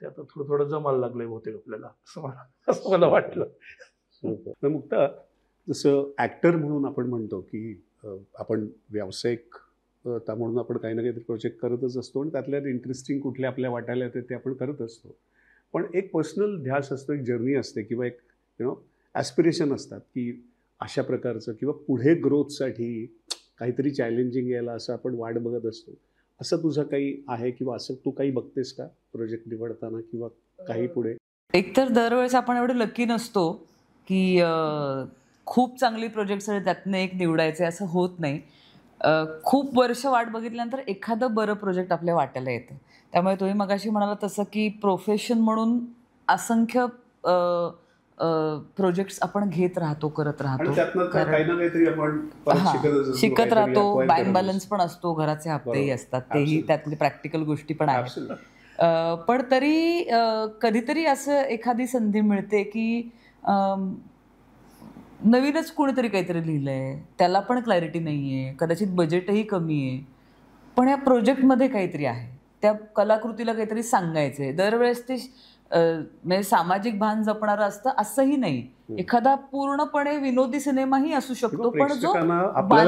ते आता थोडं थोडं जमायला लागलंय बहुतेक आपल्याला, असं मला वाटलं. तर मुक्ता, जसं ॲक्टर म्हणून आपण म्हणतो की आपण व्यावसायिक म्हणून आपण काही ना काहीतरी प्रोजेक्ट करतच असतो आणि त्यातल्या इंटरेस्टिंग कुठले आपल्या वाटायला येते ते आपण करत असतो. पण एक पर्सनल ध्यास असतो, एक जर्नी असते किंवा एक ॲस्पिरेशन असतात की अशा प्रकारचं किंवा पुढे ग्रोथसाठी काहीतरी चॅलेंजिंग यायला असं आपण वाट बघत असतो. असं तुझं काही आहे किंवा असं तू काही बघतेस का प्रोजेक्ट निवडताना किंवा काही पुढे? एकतर दरवेळेस आपण एवढे लकी नसतो की खूप चांगली प्रोजेक्ट्स आहेत त्यातनं एक निवडायचे, असं होत नाही. खूप वर्ष वाट बघितल्यानंतर एखादं बरं प्रोजेक्ट आपल्या वाट्याला येतं. त्यामुळे तुम्ही मगाशी म्हणाला तसं की प्रोफेशन म्हणून असंख्य प्रोजेक्ट्स आपण घेत राहतो, करत राहतो, शिकत राहतो. बँक बॅलन्स पण असतो, घराचे हप्तेही असतात, तेही त्यातली प्रॅक्टिकल गोष्टी पण आहेत. पण तरी कधीतरी असं एखादी संधी मिळते की नवीनच कोणीतरी काहीतरी लिहिलंय, त्याला पण क्लॅरिटी नाही आहे, कदाचित बजेटही कमी आहे, पण या प्रोजेक्टमध्ये काहीतरी आहे, त्या कलाकृतीला काहीतरी सांगायचं आहे. दरवेळेस ते म्हणजे सामाजिक भान जपणारं असतं असंही नाही. एखादा पूर्णपणे विनोदी सिनेमाही असू शकतो, पण जो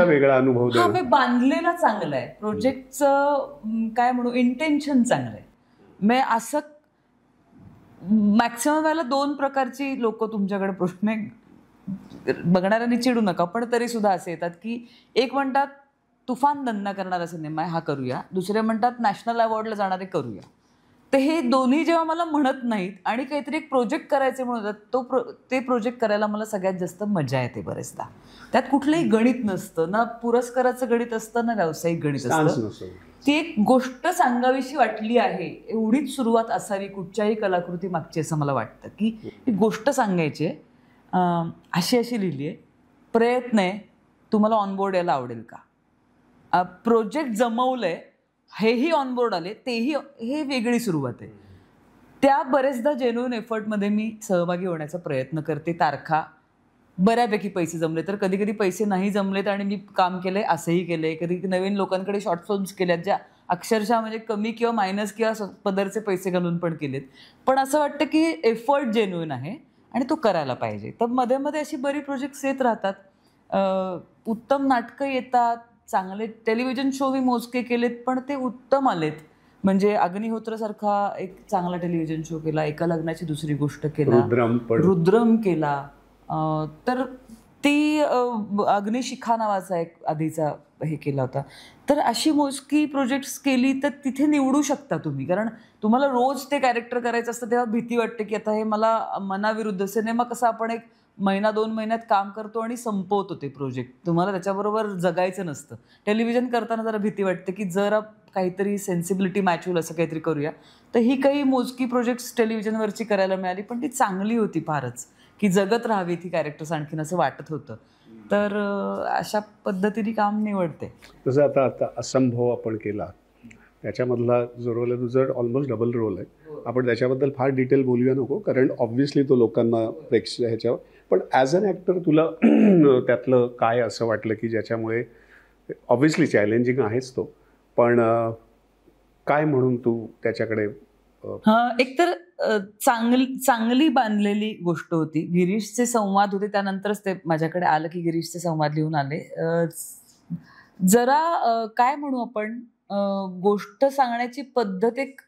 वेगळा अनुभव बांधलेला चांगला आहे, प्रोजेक्टचं काय म्हणू इंटेन्शन चांगलं आहे. म्हणजे असं मॅक्सिमम वेळेला 2 प्रकारची लोक तुमच्याकडे प्रश्न बघणाऱ्यांनी चिडू नका, पण तरी सुद्धा असे येतात की एक म्हणतात तुफान धंदा करणारा सिनेमा आहे हा करूया, दुसरे म्हणतात नॅशनल अवॉर्डला जाणारे करूया. तर हे दोन्ही जेव्हा मला म्हणत नाहीत आणि काहीतरी एक प्रोजेक्ट करायचे म्हणतात, ते प्रोजेक्ट करायला मला सगळ्यात जास्त मजा येते बरेचदा. त्यात कुठलंही गणित नसतं, ना पुरस्काराचं गणित असतं, ना व्यावसायिक गणित असतं. ती एक गोष्ट सांगावीशी वाटली आहे, एवढीच सुरुवात असावी कुठच्याही कलाकृती मागची, असं मला वाटतं की ही गोष्ट सांगायची आहे, अशी अशी लिहिली आहे, प्रयत्न आहे, तुम्हाला ऑनबोर्ड यायला आवडेल का, प्रोजेक्ट जमवलंय, हेही ऑनबोर्ड आले, तेही, हे वेगळी सुरुवात आहे. त्या बरेचदा जेन्युइन एफर्टमध्ये मी सहभागी होण्याचा प्रयत्न करते. तारखा बऱ्यापैकी पैसे जमले तर, कधी कधी पैसे नाही जमलेत आणि मी काम केलंय असंही केलंय. कधी नवीन लोकांकडे शॉर्ट फिल्म्स केल्यात ज्या अक्षरशः म्हणजे कमी किंवा मायनस किंवा पदरचे पैसे घालून पण केलेत, पण असं वाटतं की एफर्ट जेन्युइन आहे आणि तो करायला पाहिजे. तर मध्ये मध्ये अशी बरी प्रोजेक्ट्स येत राहतात, उत्तम नाटकं येतात, चांगले टेलिव्हिजन शो मी मोजके केलेत पण ते उत्तम आलेत. म्हणजे अग्निहोत्रसारखा एक चांगला टेलिव्हिजन शो केला, एका लग्नाची दुसरी गोष्ट केला, रुद्रम केला, तर ती अग्निशिखा नावाचा एक आधीचा हे केला होता. तर अशी मोजकी प्रोजेक्ट्स केली तर तिथे निवडू शकता तुम्ही, कारण तुम्हाला रोज ते कॅरेक्टर करायचं असतं तेव्हा भीती वाटते की आता हे मला मनाविरुद्ध. सिनेमा कसा आपण एक 1-2 महिन्यात काम करतो आणि संपवतो ते प्रोजेक्ट, तुम्हाला त्याच्याबरोबर जगायचं नसतं. टेलिव्हिजन करताना जरा भीती वाटते की जरा काहीतरी सेन्सिबिलिटी मॅच होईल असं काहीतरी करूया. तर ही काही मोजकी प्रोजेक्ट्स टेलिव्हिजनवरची करायला मिळाली, पण ती चांगली होती फारच, की जगत राहावी ती कॅरेक्टर्स आणखीन असं वाटत होतं. तर अशा पद्धतीने काम निवडते. तसं आता असंभव आपण केला, त्याच्यामधला जो रोल आहे तुझा ऑलमोस्ट डबल रोल आहे. आपण त्याच्याबद्दल फार डिटेल बोलूया नको, कारण ऑब्व्हियसली तो लोकांना प्रेक्षक ह्याच्यावर, पण ॲज अन ॲक्टर तुला त्यातलं काय असं वाटलं की ज्याच्यामुळे ऑब्व्हियसली चॅलेंजिंग आहेच तो, पण काय म्हणून तू त्याच्याकडे? एकतर चांगली बांधलेली गोष्ट होती. गिरीशचे संवाद होते, त्यानंतरच ते माझ्याकडे आलं की गिरीशचे संवाद लिहून आले. जरा काय म्हणू आपण, गोष्ट सांगण्याची पद्धत एक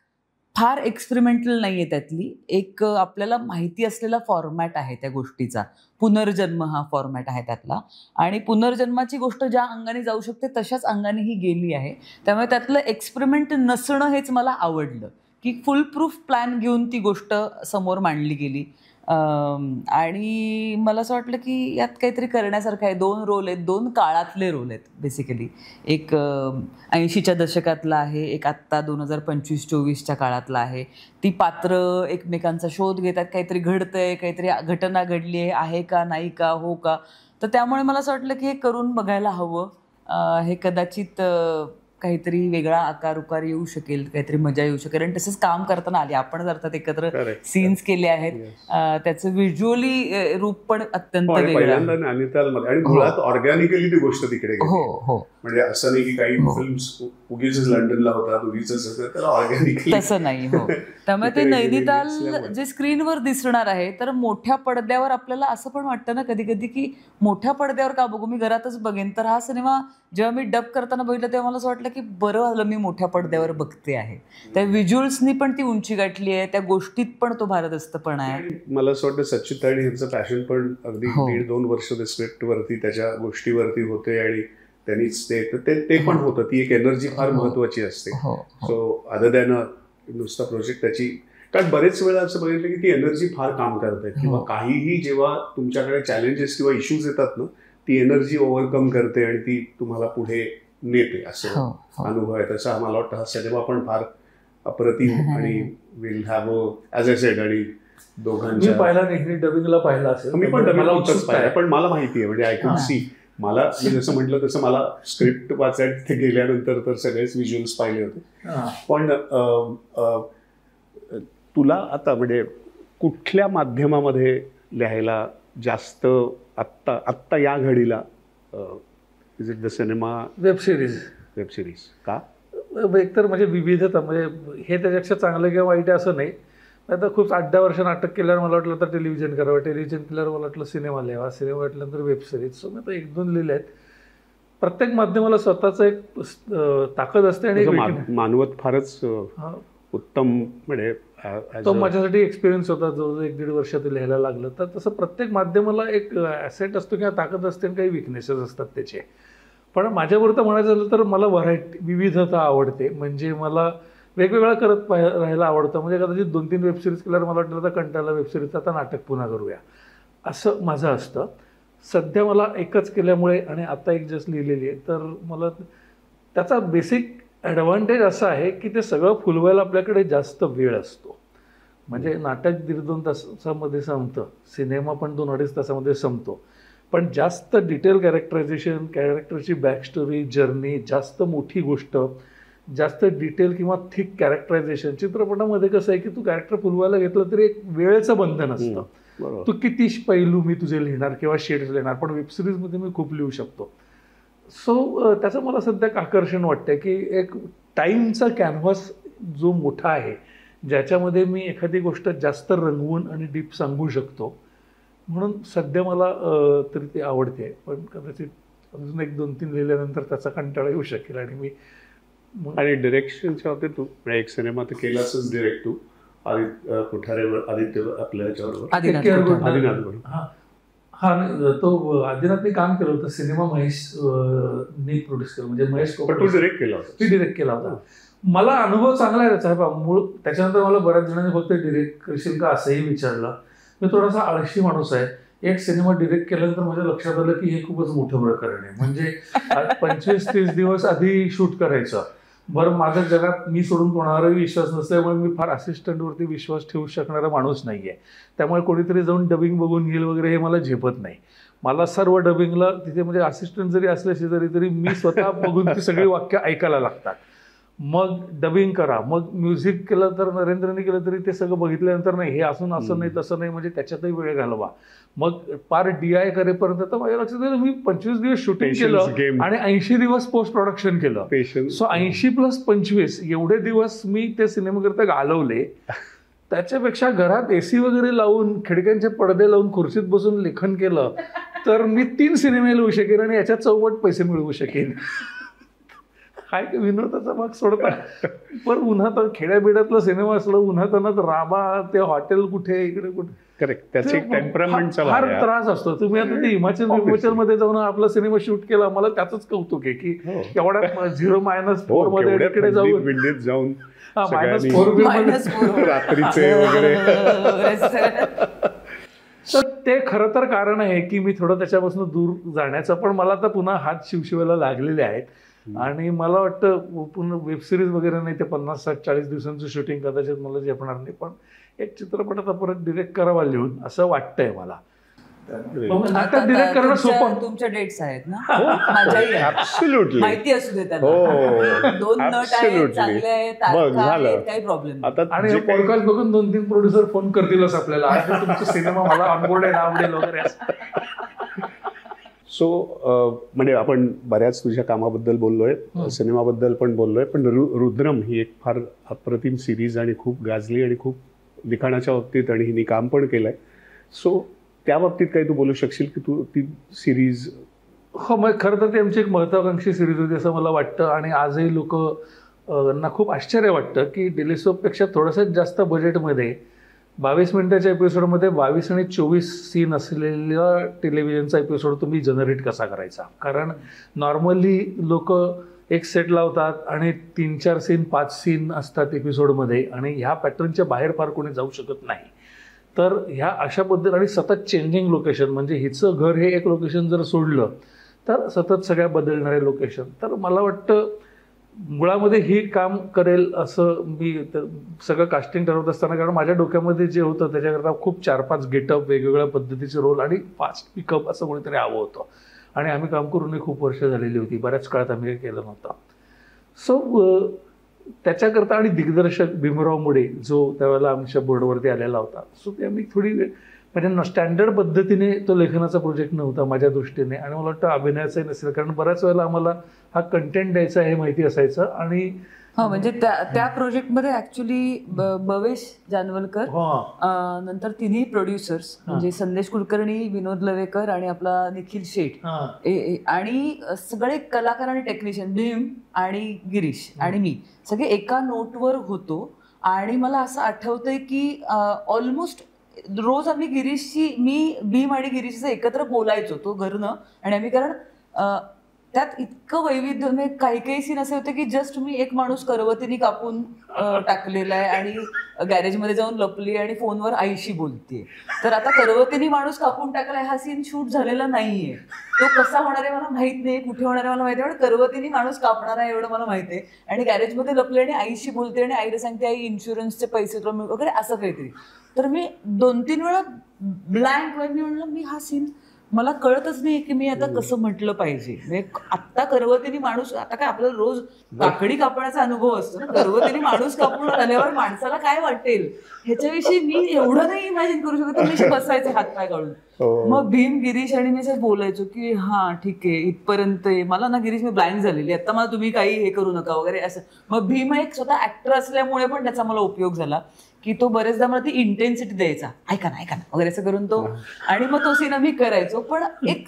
फार एक्सपेरिमेंटल नाही आहे त्यातली. एक आपल्याला माहिती असलेला फॉर्मॅट आहे त्या गोष्टीचा, पुनर्जन्म हा फॉर्मॅट आहे त्यातला, आणि पुनर्जन्माची गोष्ट ज्या अंगाने जाऊ शकते तशाच अंगाने ही गेली आहे. त्यामुळे त्यातलं एक्सपेरिमेंट नसणं हेच मला आवडलं, की फुल प्रूफ प्लॅन घेऊन ती गोष्ट समोर मांडली गेली. आणि मला असं वाटलं की यात काहीतरी करण्यासारखं आहे. 2 रोल आहेत, 2 काळातले रोल आहेत बेसिकली. एक 80च्या दशकातला आहे, एक आत्ता 2025-24च्या काळातला आहे. ती पात्र एकमेकांचा शोध घेतात, काहीतरी घडतंय, काहीतरी घटना घडली आहे का, नाही का, हो का. तर त्यामुळे मला असं वाटलं की हे करून बघायला हवं. हे कदाचित काहीतरी वेगळा आकार उकार येऊ शकेल, काहीतरी मजा येऊ शकेल. आणि तसंच काम करताना आली, आपण अर्थात एकत्र सीन्स केले आहेत, त्याचं व्हिज्युअली रूप पण अत्यंत पहिल्यांदा नैनितालमध्ये आणि मुळात ऑर्गॅनिकली ती गोष्ट तिकडे गेली. हो हो, म्हणजे असं नाही की काही फिल्म्स उगीच लंडनला होतात, उगीच त्याला ऑर्गॅनिकली तसं नाही. हो, त्यामुळे ते नैनिताल जे स्क्रीनवर दिसणार आहे, तर मोठ्या पडद्यावर आपल्याला असं पण वाटतं ना कधी कधी की मोठ्या पडद्यावर का बघू, मी घरातच बघेन. तर हा सिनेमा जेव्हा मी डब करताना बघितलं तेव्हा मला असं वाटलं की बरं झालं मी मोठ्या पडद्यावर बघते आहे. त्या व्हिज्युअल्सनी पण ती उंची गाठली आहे, त्या गोष्टीत पण तो भारदस्तपणा आहे. मला असं वाटतं सचिन तायडे यांचं पॅशन पण अगदी 1.5-2 वर्ष ते स्क्रिप्टवरती त्याच्या गोष्टीवरती होते आणि त्यांनीच ते पण होतं. ती एक एनर्जी फार महत्वाची असते. सो अदर दॅन नुसता प्रोजेक्ट त्याची, कारण बरेच वेळा असं बघितलं की ती एनर्जी फार काम करते किंवा काहीही जेव्हा तुमच्याकडे चॅलेंजेस किंवा इश्यूज येतात ना, ती एनर्जी ओव्हरकम करते आणि ती तुम्हाला पुढे नेते, असं अनुभव आहे. तसा मला वाटतं हा सिनेमा पण फार अप्रतिम आणि will have as a sed. आणि दोघांच्या मी पाहिला नाही, डबिंगला पाहिला असेल, मी पण डबिंगच पाहिला, पण मला माहिती आहे, म्हणजे आय कॅन सी. मला मी जसं म्हटलं तसं मला स्क्रिप्ट वाचायला तिथे गेल्यानंतर तर सगळेच व्हिज्युअल्स पाहिले होते. पण तुला आता म्हणजे कुठल्या माध्यमामध्ये लिहायला जास्त आत्ता या घडीला, is it the cinema, web series का? एकतर म्हणजे विविधता, म्हणजे हे त्याच्यापेक्षा चांगलं किंवा वाईट असं नाही. आता खूप 8-10 वर्ष नाटक केल्यावर मला वाटलं तर टेलिव्हिजन करावं, टेलिव्हिजन केल्यावर मला वाटलं सिनेमा लिहावा, सिनेमा वाटल्यानंतर वेब सिरीज. सो मी आता 1-2 लिहिले आहेत. प्रत्येक माध्यमाला स्वतःचं एक ताकद असते आणि मानवत फारच उत्तम, म्हणजे तो माझ्यासाठी एक्सपिरियन्स होता जो 1-1.5 वर्षात लिहायला लागलं. तर तसं प्रत्येक माध्यमाला एक ॲसेट असतो किंवा ताकद असते आणि काही विकनेसेस असतात त्याचे. पण माझ्याबरोबर म्हणायचं झालं तर मला व्हरायटी, विविधता आवडते. म्हणजे मला वेगवेगळं करत राहायला आवडतं. म्हणजे कदाचित 2-3 वेबसिरीज केल्यावर मला वाटलं तर कंटाळला वेबसिरीज, आता नाटक पुन्हा करूया, असं माझं असतं. सध्या मला एकच केल्यामुळे आणि आता एक जस्ट लिहिलेली आहे, तर मला त्याचा बेसिक ॲडव्हान्टेज असा आहे की ते सगळं फुलवायला आपल्याकडे जास्त वेळ असतो. म्हणजे नाटक 1.5-2 तासामध्ये संपतं, सिनेमा पण 2-2.5 तासामध्ये संपतो. पण जास्त डिटेल कॅरेक्टरायझेशन, कॅरेक्टरची बॅकस्टोरी, जर्नी, जास्त मोठी गोष्ट, जास्त डिटेल किंवा थिक कॅरेक्टरायझेशन. चित्रपटामध्ये कसं आहे की तू कॅरेक्टर फुलवायला घेतलं तरी एक वेळेचं बंधन असतं. तू किती पैलू मी तुझे लिहिणार किंवा शेड्स लिहिणार, पण वेबसिरीजमध्ये मी खूप लिहू शकतो. सो त्याचं मला सध्या आकर्षण वाटतं की एक टाईमचा कॅनव्हास जो मोठा आहे, ज्याच्यामध्ये मी एखादी गोष्ट जास्त रंगवून आणि डीप सांगू शकतो, म्हणून सध्या मला तरी ते आवडते. पण कदाचित अजून 1-2-3 लिहिल्यानंतर त्याचा कंटाळा येऊ शकेल. आणि मी आणि डिरेक्शनच्या बाबतीत तू एक सिनेमा तर केलासच डिरेक्ट तू, कुठारेवर, आदित्य आपल्या याच्याबरोबर, आदिनाथबरोबर. हा, तो आदिनाथने काम केलं होतं. सिनेमा महेशने प्रोड्यूस केलं, म्हणजे महेश तू डिरेक्ट केला होता. मी डिरेक्ट केला होता. मला अनुभव चांगला आहे त्याचा. मूळ त्याच्यानंतर मला बऱ्याच जणांनी फक्त डिरेक्ट करशील का असंही विचारलं. मी थोडासा आळशी माणूस आहे. एक सिनेमा डिरेक्ट केल्यानंतर माझ्या लक्षात आलं की हे खूपच मोठं प्रकरण आहे. म्हणजे 25-30 दिवस आधी शूट करायचं. बरं, माझ्या जगात मी सोडून कोणावरही विश्वास नसल्यामुळे मी फार असिस्टंटवरती विश्वास ठेवू शकणारा माणूस नाही आहे. त्यामुळे कोणीतरी जाऊन डबिंग बघून घेईल वगैरे हे मला झेपत नाही. मला सर्व डबिंगला तिथे म्हणजे असिस्टंट जरी असले शेजारी तरी मी स्वतः बघून ती सगळी वाक्य ऐकायला लागतात. मग डबिंग करा, मग म्युझिक केलं तर नरेंद्रने केलं तरी ते सगळं बघितल्यानंतर नाही हे असून असं नाही तसं नाही, म्हणजे त्याच्यातही वेळ घालवा. मग पार DI करेपर्यंत तर माझ्या लक्षात आलं मी 25 दिवस शूटिंग केलं आणि 80 दिवस पोस्ट प्रोडक्शन केलं. सो 80+25 एवढे दिवस मी ते सिनेमाकरता घालवले. त्याच्यापेक्षा घरात AC वगैरे लावून, खिडक्यांचे पडदे लावून, खुर्चीत बसून लेखन केलं तर मी 3 सिनेमे लिहू शकेन आणि याच्यात 4 पैसे मिळवू शकेन. काय विनोदाचा भाग सोडता. पण उन्हात खेड्याबिड्यातला सिनेमा असला, उन्हातानाच राबा, ते हॉटेल कुठे, इकडे कुठे, करेक्ट, त्याची टेम्परामेंटचा फार त्रास असतो. तुम्ही आता ते हिमाचलमध्ये जाऊन आपला सिनेमा शूट केला, मला त्याचंच कौतुक आहे की एवढ्या 0-4 मध्ये इकडे जाऊन -4 रात्रीचे वगैरे. तर ते खरं तर कारण आहे की मी थोडं त्याच्यापासून दूर जाण्याचं. पण मला आता पुन्हा हात शिवशिवायला लागलेले आहेत आणि मला वाटतं पुन्हा वेबसिरीज वगैरे नाही, ते 50-60-40 दिवसांचं शूटिंग कदाचित मला झेपणार नाही. पण एक चित्रपट आता परत डिरेक्ट करावा लिहून असं वाटतंय मला. नाटक डिरेक्ट करणं सोपं. तुमच्या डेट्स आहेत ना? माझ्याही आहेत. Absolutely. माहिती असू दे त्यांना. हो. 2 नट आहेत, Absolutely. चांगले आहेत, बघ, तारका झालं. आहेत, काही प्रॉब्लेम नाही. आता आणि जे हे काही- पॉडकास्ट बघून 2-3 प्रोड्युसर फोन करतीलच आपल्याला, आज तुमचा सिनेमा मला ऑनबोर्ड आहे, आवडेल वगैरे असं. सो म्हणजे आपण बऱ्याच तुझ्या कामाबद्दल बोललोय, सिनेमाबद्दल पण बोललोय, पण रुद्रम ही एक फार अप्रतिम सिरीज आणि खूप गाजली आणि खूप लिखाणाच्या बाबतीत आणि हिने काम पण केलंय. सो त्या बाबतीत काही तू बोलू शकशील की तू ती सिरीज? हो, मग खरं तर ती आमची एक महत्वाकांक्षी सिरीज होती असं मला वाटतं. आणि आजही लोक ना खूप आश्चर्य वाटतं की डेली सोपपेक्षा थोडंसं जास्त बजेटमध्ये 22 मिनिटाच्या एपिसोडमध्ये 22 आणि 24 सीन असलेला टेलिव्हिजनचा एपिसोड तुम्ही जनरेट कसा करायचा. कारण नॉर्मली लोक एक सेट लावतात आणि 3-4 सीन 5 सीन असतात एपिसोडमध्ये, आणि ह्या पॅटर्नच्या बाहेर फार कोणी जाऊ शकत नाही. तर ह्या अशा पद्धती आणि सतत चेंजिंग लोकेशन, म्हणजे हिचं घर हे एक लोकेशन जर सोडलं तर सतत सगळ्या बदलणारे लोकेशन. तर मला वाटतं मुळामध्ये ही काम करेल असं मी सगळं कास्टिंग ठरवत असताना, कारण माझ्या डोक्यामध्ये जे होतं त्याच्याकरता खूप 4-5 गेटअप, वेगवेगळ्या पद्धतीचे रोल आणि फास्ट पिकअप असं कोणीतरी हवं होतं. आणि आम्ही काम करूनही खूप वर्ष झालेली होती, बऱ्याच काळात आम्ही काही केलं नव्हतं. सो त्याच्याकरता आणि दिग्दर्शक भीमराव मुडे जो त्यावेळेला आमच्या बोर्डवरती आलेला होता, सो ते आम्ही थोडी म्हणजे स्टँडर्ड पद्धतीने तो लेखनाचा प्रोजेक्ट नव्हता माझ्या दृष्टीने, आणि मला वाटतं अभिनयाचाही नसेल, कारण बऱ्याच वेळेला आम्हाला हा कंटेंट द्यायचा हे माहिती असायचं. आणि हो, म्हणजे त्या प्रोजेक्टमध्ये ऍक्च्युली भवेश जानवलकर, नंतर तिन्ही प्रोड्युसर्स म्हणजे संदेश कुलकर्णी, विनोद लवेकर आणि आपला निखिल शेठ, आणि सगळे कलाकार आणि टेक्निशियन, भीम आणि गिरीश आणि मी सगळे एका नोटवर होतो. आणि मला असं आठवतंय की ऑलमोस्ट रोज आम्ही गिरीशची, मी भीम आणि गिरीशचं एकत्र बोलायचो तो घरनं. आणि आम्ही, कारण त्यात इतकं वैविध्य, म्हणजे काही काही सीन असे होते की जस्ट मी एक माणूस करवतीने कापून टाकलेला आहे आणि गॅरेजमध्ये जाऊन लपली आणि फोनवर आईशी बोलते. तर आता करवतीने माणूस कापून टाकलाय, हा सीन शूट झालेला नाहीये, तो कसा होणार आहे मला माहित नाही, कुठे होणार आहे मला माहिती आहे, पण करवतीने माणूस कापणार आहे एवढं मला माहिती आहे. आणि गॅरेजमध्ये लपले आणि आईशी बोलते आणि आईला सांगते, आई इन्शुरन्सचे पैसे तुला मिळू वगैरे असं काहीतरी. तर मी 2-3 वेळा ब्लँक मी म्हणलं, मी हा सीन मला कळतच नाही की मी आता कसं म्हटलं पाहिजे. म्हणजे आत्ता करवतीने माणूस, आता काय आपल्याला रोज काकडी कापण्याचा अनुभव असतो ना, करवतीने माणूस कापून आल्यावर माणसाला काय वाटेल ह्याच्याविषयी मी एवढं नाही इमॅजिन करू शकत. मी बसायचे हातपाय काढून. मग भीम, गिरीश आणि मी असं बोलायचो की हा ठीक आहे इथपर्यंत. मला ना गिरीश, मी ब्लँक झालेली आता, मला तुम्ही काही हे करू नका वगैरे असं. मग भीम एक स्वतः ऍक्टर असल्यामुळे पण त्याचा मला उपयोग झाला की तो बरेचदा मला ती इंटेन्सिटी द्यायचा, ऐका ना वगैरे असं करून तो, आणि मग तो सीन आम्ही करायचो. पण एक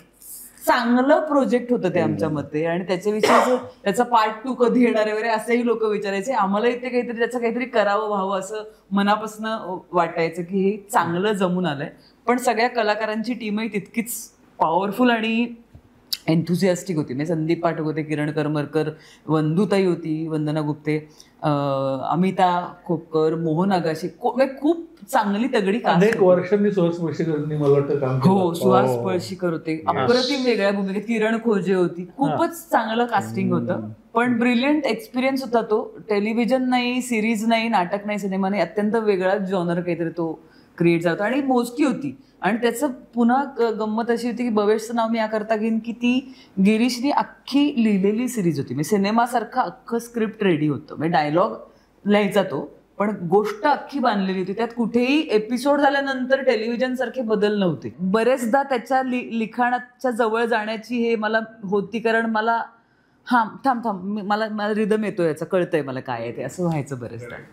चांगलं प्रोजेक्ट होतं ते आमच्या मते, आणि त्याच्याविषयी त्याचा पार्ट 2 कधी येणार आहे वगैरे असंही लोक विचारायचे. आम्हाला इथे काहीतरी त्याचं काहीतरी करावं व्हावं असं मनापासून वाटायचं की हे चांगलं जमून आलंय. पण सगळ्या कलाकारांची टीमही तितकीच पॉवरफुल आणि एन्थुसियास्टिक होती. म्हणजे संदीप पाठक होते, किरण करमरकर, वंदुताई होती, वंदना गुप्ते, अमिता खोपकर, मोहन आगाशे, खूप चांगली तगडी कास्ट. अनेक वर्षांनी सुहास पळशीकरांनी मला वाटतं काम केलं. हो, सुहास पळशीकर होते, अप्रतिम वेगळ्या भूमिकेत. किरण खोजे होती, खूपच चांगलं कास्टिंग होतं. पण ब्रिलियंट एक्सपिरियन्स होता तो. टेलिव्हिजन नाही, सिरीज नाही, नाटक नाही, सिनेमा नाही, अत्यंत वेगळाच जॉनर काहीतरी तो क्रिएट झाला आणि मोजकी होती. आणि त्याचं पुन्हा गंमत अशी होती की भवेशचं नाव मी याकरता घेईन की ती गिरीशनी अख्खी लिहिलेली सिरीज होती. म्हणजे सिनेमासारखं अख्खं स्क्रिप्ट रेडी होतं, म्हणजे डायलॉग लिहायचा तो, पण गोष्ट अख्खी बांधलेली होती. त्यात कुठेही एपिसोड झाल्यानंतर टेलिव्हिजन सारखे बदल नव्हते. बरेचदा त्याच्या लिखाणाच्या जवळ जाण्याची हे मला होती, कारण मला थांब मला रिदम येतो याचा, कळतंय मला काय आहे ते, असं व्हायचं बरेचदा.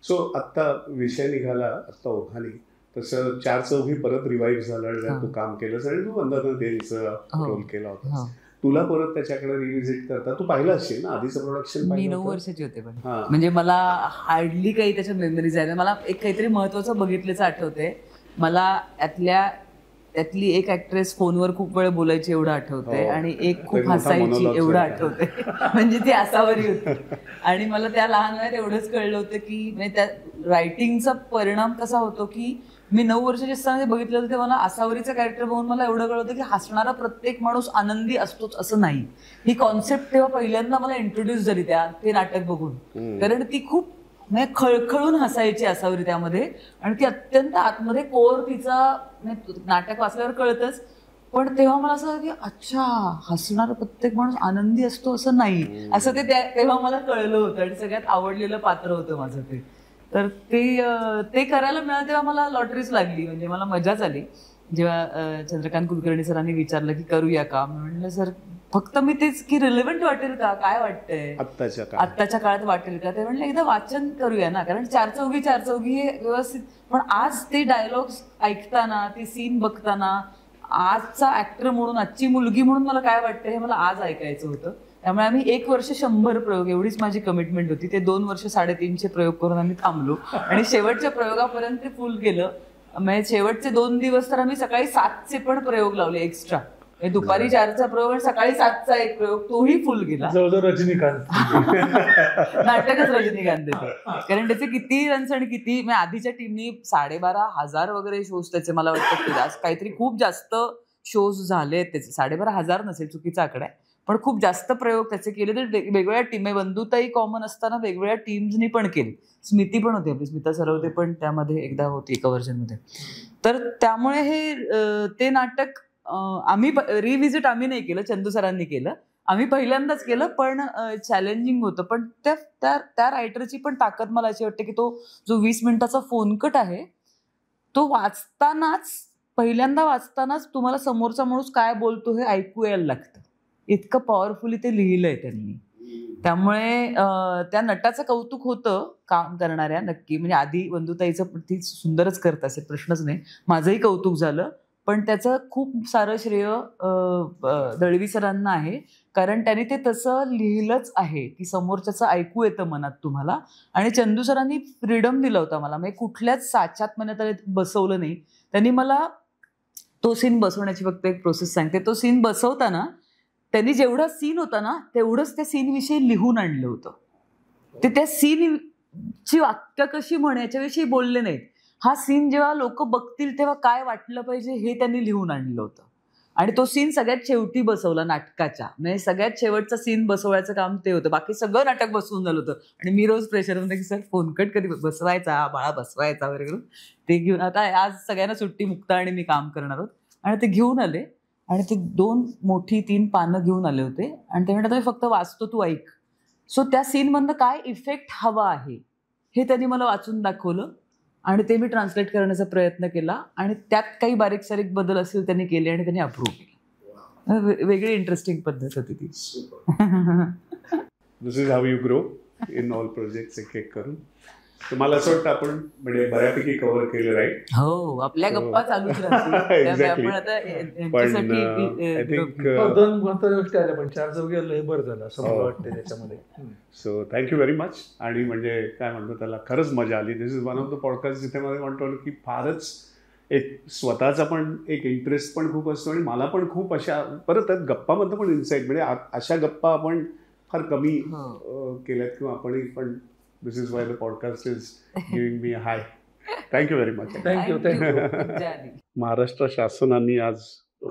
सो आत्ता विषय निघाला, आत्ता ओघाली तसं 4-4 परत रिवाईव्ह झालं आणि तू काम केलंस आणि तू वंदना देवीचा रोल केला होता. तुला परत त्याच्याकडे रिव्हिजिट करता, तू पाहिलं असेल ना आधीचं प्रोडक्शन? मी 9 वर्षाची होते, पण म्हणजे मला हार्डली काही त्याच्या मेमरीज आहे. मला एक काहीतरी महत्वाचं बघितल्याचं आठवतंय. मला त्यातली एक ऍक्ट्रेस फोनवर खूप वेळ बोलायची एवढं आठवतंय, आणि एक खूप हसायची एवढं आठवतंय. म्हणजे ती असावरी होती. आणि मला त्या लहान वयात एवढंच कळलं होतं की म्हणजे त्या रायटिंगचा परिणाम कसा होतो की मी 9 वर्षाची असताना बघितलं होतं तेव्हा मला आसावरीचं कॅरेक्टर बघून मला एवढं कळलं होतं की हसणारा प्रत्येक माणूस आनंदी असतोच असं नाही. ही कॉन्सेप्ट तेव्हा पहिल्यांदा मला इंट्रोड्यूस झाली ते नाटक बघून, कारण ती खूप म्हणजे खळखळून हसायची असावरी त्यामध्ये, आणि ती अत्यंत आतमध्ये कोर तिचा म्हणजे नाटक वाचल्यावर कळतच. पण तेव्हा मला असं की अच्छा, हसणारा प्रत्येक माणूस आनंदी असतो असं नाही, असं ते तेव्हा मला कळलं होतं. आणि सगळ्यात आवडलेलं पात्र होतं माझं ते. तर ते करायला मिळालं तेव्हा मला लॉटरीच लागली. म्हणजे मला मजाच आली जेव्हा चंद्रकांत कुलकर्णी सरांनी विचारलं की करूया का. म्हणलं सर फक्त मी तेच की रिलेव्हंट वाटेल का, काय वाटतंय आत्ताच्या काळात वाटेल का. ते म्हणलं एकदा वाचन करूया ना, कारण चार चौघी हे व्यवस्थित. पण आज ते डायलॉग्स ऐकताना, ते सीन बघताना, आजचा ऍक्टर म्हणून, आजची मुलगी म्हणून मला काय वाटतं हे मला आज ऐकायचं होतं. त्यामुळे आम्ही 1 वर्ष 100 प्रयोग, एवढीच माझी कमिटमेंट होती. ते 2 वर्ष 350 प्रयोग करून आम्ही थांबलो आणि शेवटच्या प्रयोगापर्यंत ते फुल केलं. म्हणजे शेवटचे 2 दिवस तर आम्ही सकाळी 7चे पण प्रयोग लावले एक्स्ट्रा. दुपारी 4चा प्रयोग आणि सकाळी 7चा एक प्रयोग, तोही फुल गेला. जवळजवळ रजनीकांत नाटकच रजनीकांत देतो. कारण त्याचे किती रन्स आणि किती, म्हणजे आधीच्या टीमनी 12,500 वगैरे शोज त्याचे, मला वाटतं काहीतरी खूप जास्त शोज झाले त्याचे. 12,500 नसेल, चुकीचा आकडा आहे, पण खूप जास्त प्रयोग त्याचे केले. तर वेगवेगळ्या टीम, बंधुताई कॉमन असताना वेगवेगळ्या टीम्सनी पण केली. स्मिती पण होती आपली, स्मिता सरवते पण त्यामध्ये एकदा होती एका व्हर्जनमध्ये. तर त्यामुळे ते नाटक आम्ही रिव्हिजिट आम्ही नाही केलं, चंदू सरांनी केलं. आम्ही पहिल्यांदाच केलं, पण चॅलेंजिंग होतं. पण त्या रायटरची पण ताकद मला अशी वाटते की तो जो 20 मिनिटाचा फोनकट आहे, तो पहिल्यांदा वाचतानाच तुम्हाला समोरचा माणूस काय बोलतो हे ऐकू यायला लागतं. इतकं पॉवरफुली ते लिहिलंय त्यांनी. त्यामुळे त्या नटाचं कौतुक होतं काम करणाऱ्या, नक्की. म्हणजे आधी बंधुताईचं ती सुंदरच करत असे, प्रश्नच नाही. माझंही कौतुक झालं. पण त्याचं खूप सारं श्रेय दळवी सरांना आहे, कारण त्यांनी ते तसं लिहिलंच आहे की समोरच्याचं ऐकू येतं मनात तुम्हाला. आणि चंदू सरांनी फ्रीडम दिला होता मला, म्हणजे कुठल्याच साच्यात मनात बसवलं नाही. त्यांनी मला तो सीन बसवण्याची फक्त एक प्रोसेस सांगते. तो सीन बसवताना त्यांनी जेवढा सीन होता ना, तेवढंच त्या सीनविषयी लिहून आणलं होतं. ते त्या सीनची वाक्य कशी म्हणायच्याविषयी बोलले नाहीत. हा सीन जेव्हा लोक बघतील तेव्हा काय वाटलं पाहिजे हे त्यांनी लिहून आणलं होतं. आणि तो सीन सगळ्यात शेवटी बसवला नाटकाच्या, म्हणजे सगळ्यात शेवटचा सीन बसवायचं काम ते होतं. बाकी सगळं नाटक बसवून झालं होतं. आणि मी रोज प्रेशर म्हणते की सर फोनकट कधी बसवायचा, बाळा बसवायचा वगैरे करून. ते घेऊन आता आज सगळ्यांना सुट्टी मुक्ता आणि मी काम करणार आहोत. आणि ते घेऊन आले आणि ते 2 मोठी 3 पानं घेऊन आले होते. आणि ते म्हणतात फक्त वाचतो, तू ऐक. सो त्या सीनमधनं काय इफेक्ट हवा आहे हे त्यांनी मला वाचून दाखवलं. आणि ते मी ट्रान्सलेट करण्याचा प्रयत्न केला. आणि त्यात काही बारीक सारीक बदल असेल त्यांनी केले आणि त्यांनी अप्रूव्ह केले. वेगळी इंटरेस्टिंग पद्धत होती ती. This is how you grow in all projects, एक एक करून. तुम्हाला असं वाटतं आपण म्हणजे बऱ्यापैकी कव्हर केलं, राईट? हो, आपल्या गप्पा चालूच राहतील. Exactly. आपण आता पण यांच्यासाठी आय थिंक 2 महत्त्वाच्या गोष्टी आल्या, पण 4 चौघी हे बरं झालं असं मला वाटतं त्याच्यामध्ये. So thank you very much. आणि म्हणजे काय म्हणतो त्याला, खरंच मजा आली. This is one of the podcast जिथे मला म्हणतो की फारच एक स्वतःचा पण एक इंटरेस्ट पण खूप असतो. आणि मला पण खूप अशा परत त्यात गप्पामधनं पण इन्साईट, म्हणजे अशा गप्पा आपण फार कमी केल्यात किंवा आपणही. पण this is why the podcast is giving me a high. Thank you very much. Thank you. Maharashtra शासनाने आज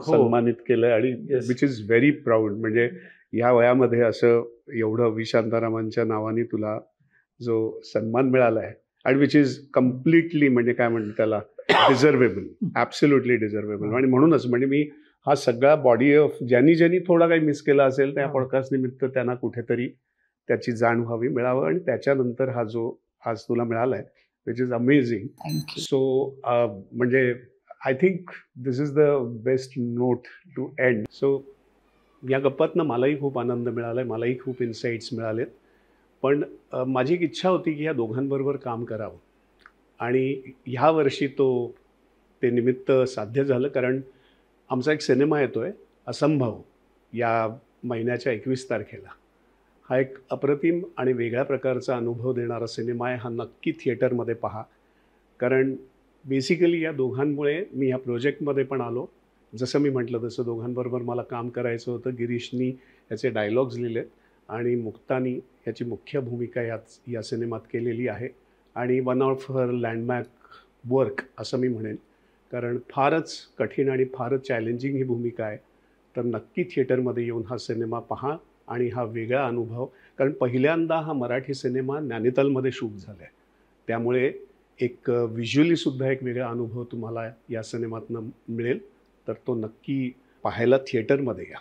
सन्मानित केलं आणि विच इज व्हेरी प्राऊड. म्हणजे ह्या वयामध्ये असं एवढं वी शांतारामांच्या नावाने तुला जो सन्मान मिळाला आहे, आणि विच इज कम्प्लिटली म्हणजे काय म्हणतात त्याला, डिझर्वेबल, ॲब्सोल्युटली डिझर्वेबल. आणि म्हणूनच म्हणजे मी हा सगळा बॉडी ऑफ ज्यांनी थोडा काही मिस केला असेल त्या पॉडकास्ट निमित्त त्यांना कुठेतरी त्याची जाण व्हावी, मिळावं. आणि त्याच्यानंतर हा जो आज तुला मिळाला आहे, विच इज अमेझिंग. सो म्हणजे I think this is the best note to end. So या गप्पातनं मलाही खूप आनंद मिळाला आहे, मलाही खूप इन्साईट्स मिळालेत. पण माझी एक इच्छा होती की या दोघांबरोबर काम करावं. आणि ह्या वर्षी ते निमित्त साध्य झालं, कारण आमचा एक सिनेमा येतो आहे असंभव, या महिन्याच्या 21 तारखेला. हा एक अप्रतिम आणि वेगळ्या प्रकारचा अनुभव देणारा सिनेमा आहे. हा नक्की थिएटरमध्ये पहा, कारण बेसिकली या दोघांमुळे मी ह्या प्रोजेक्टमध्ये पण आलो. जसं मी म्हटलं तसं दोघांबरोबर मला काम करायचं होतं. गिरीशनी याचे डायलॉग्स लिहिलेत आणि मुक्तानी याची मुख्य भूमिका या सिनेमात केलेली आहे. आणि one of her landmark work असं मी म्हणेन, कारण फारच कठीण आणि फारच चॅलेंजिंग ही भूमिका आहे. तर नक्की थिएटरमध्ये येऊन हा सिनेमा पहा आणि हा वेगळा अनुभव, कारण पहिल्यांदा हा मराठी सिनेमा नैनितालमध्ये शूट झाला आहे. त्यामुळे एक व्हिज्युअलीसुद्धा एक वेगळा अनुभव तुम्हाला या सिनेमातनं मिळेल. तर तो नक्की पाहायला थिएटरमध्ये या.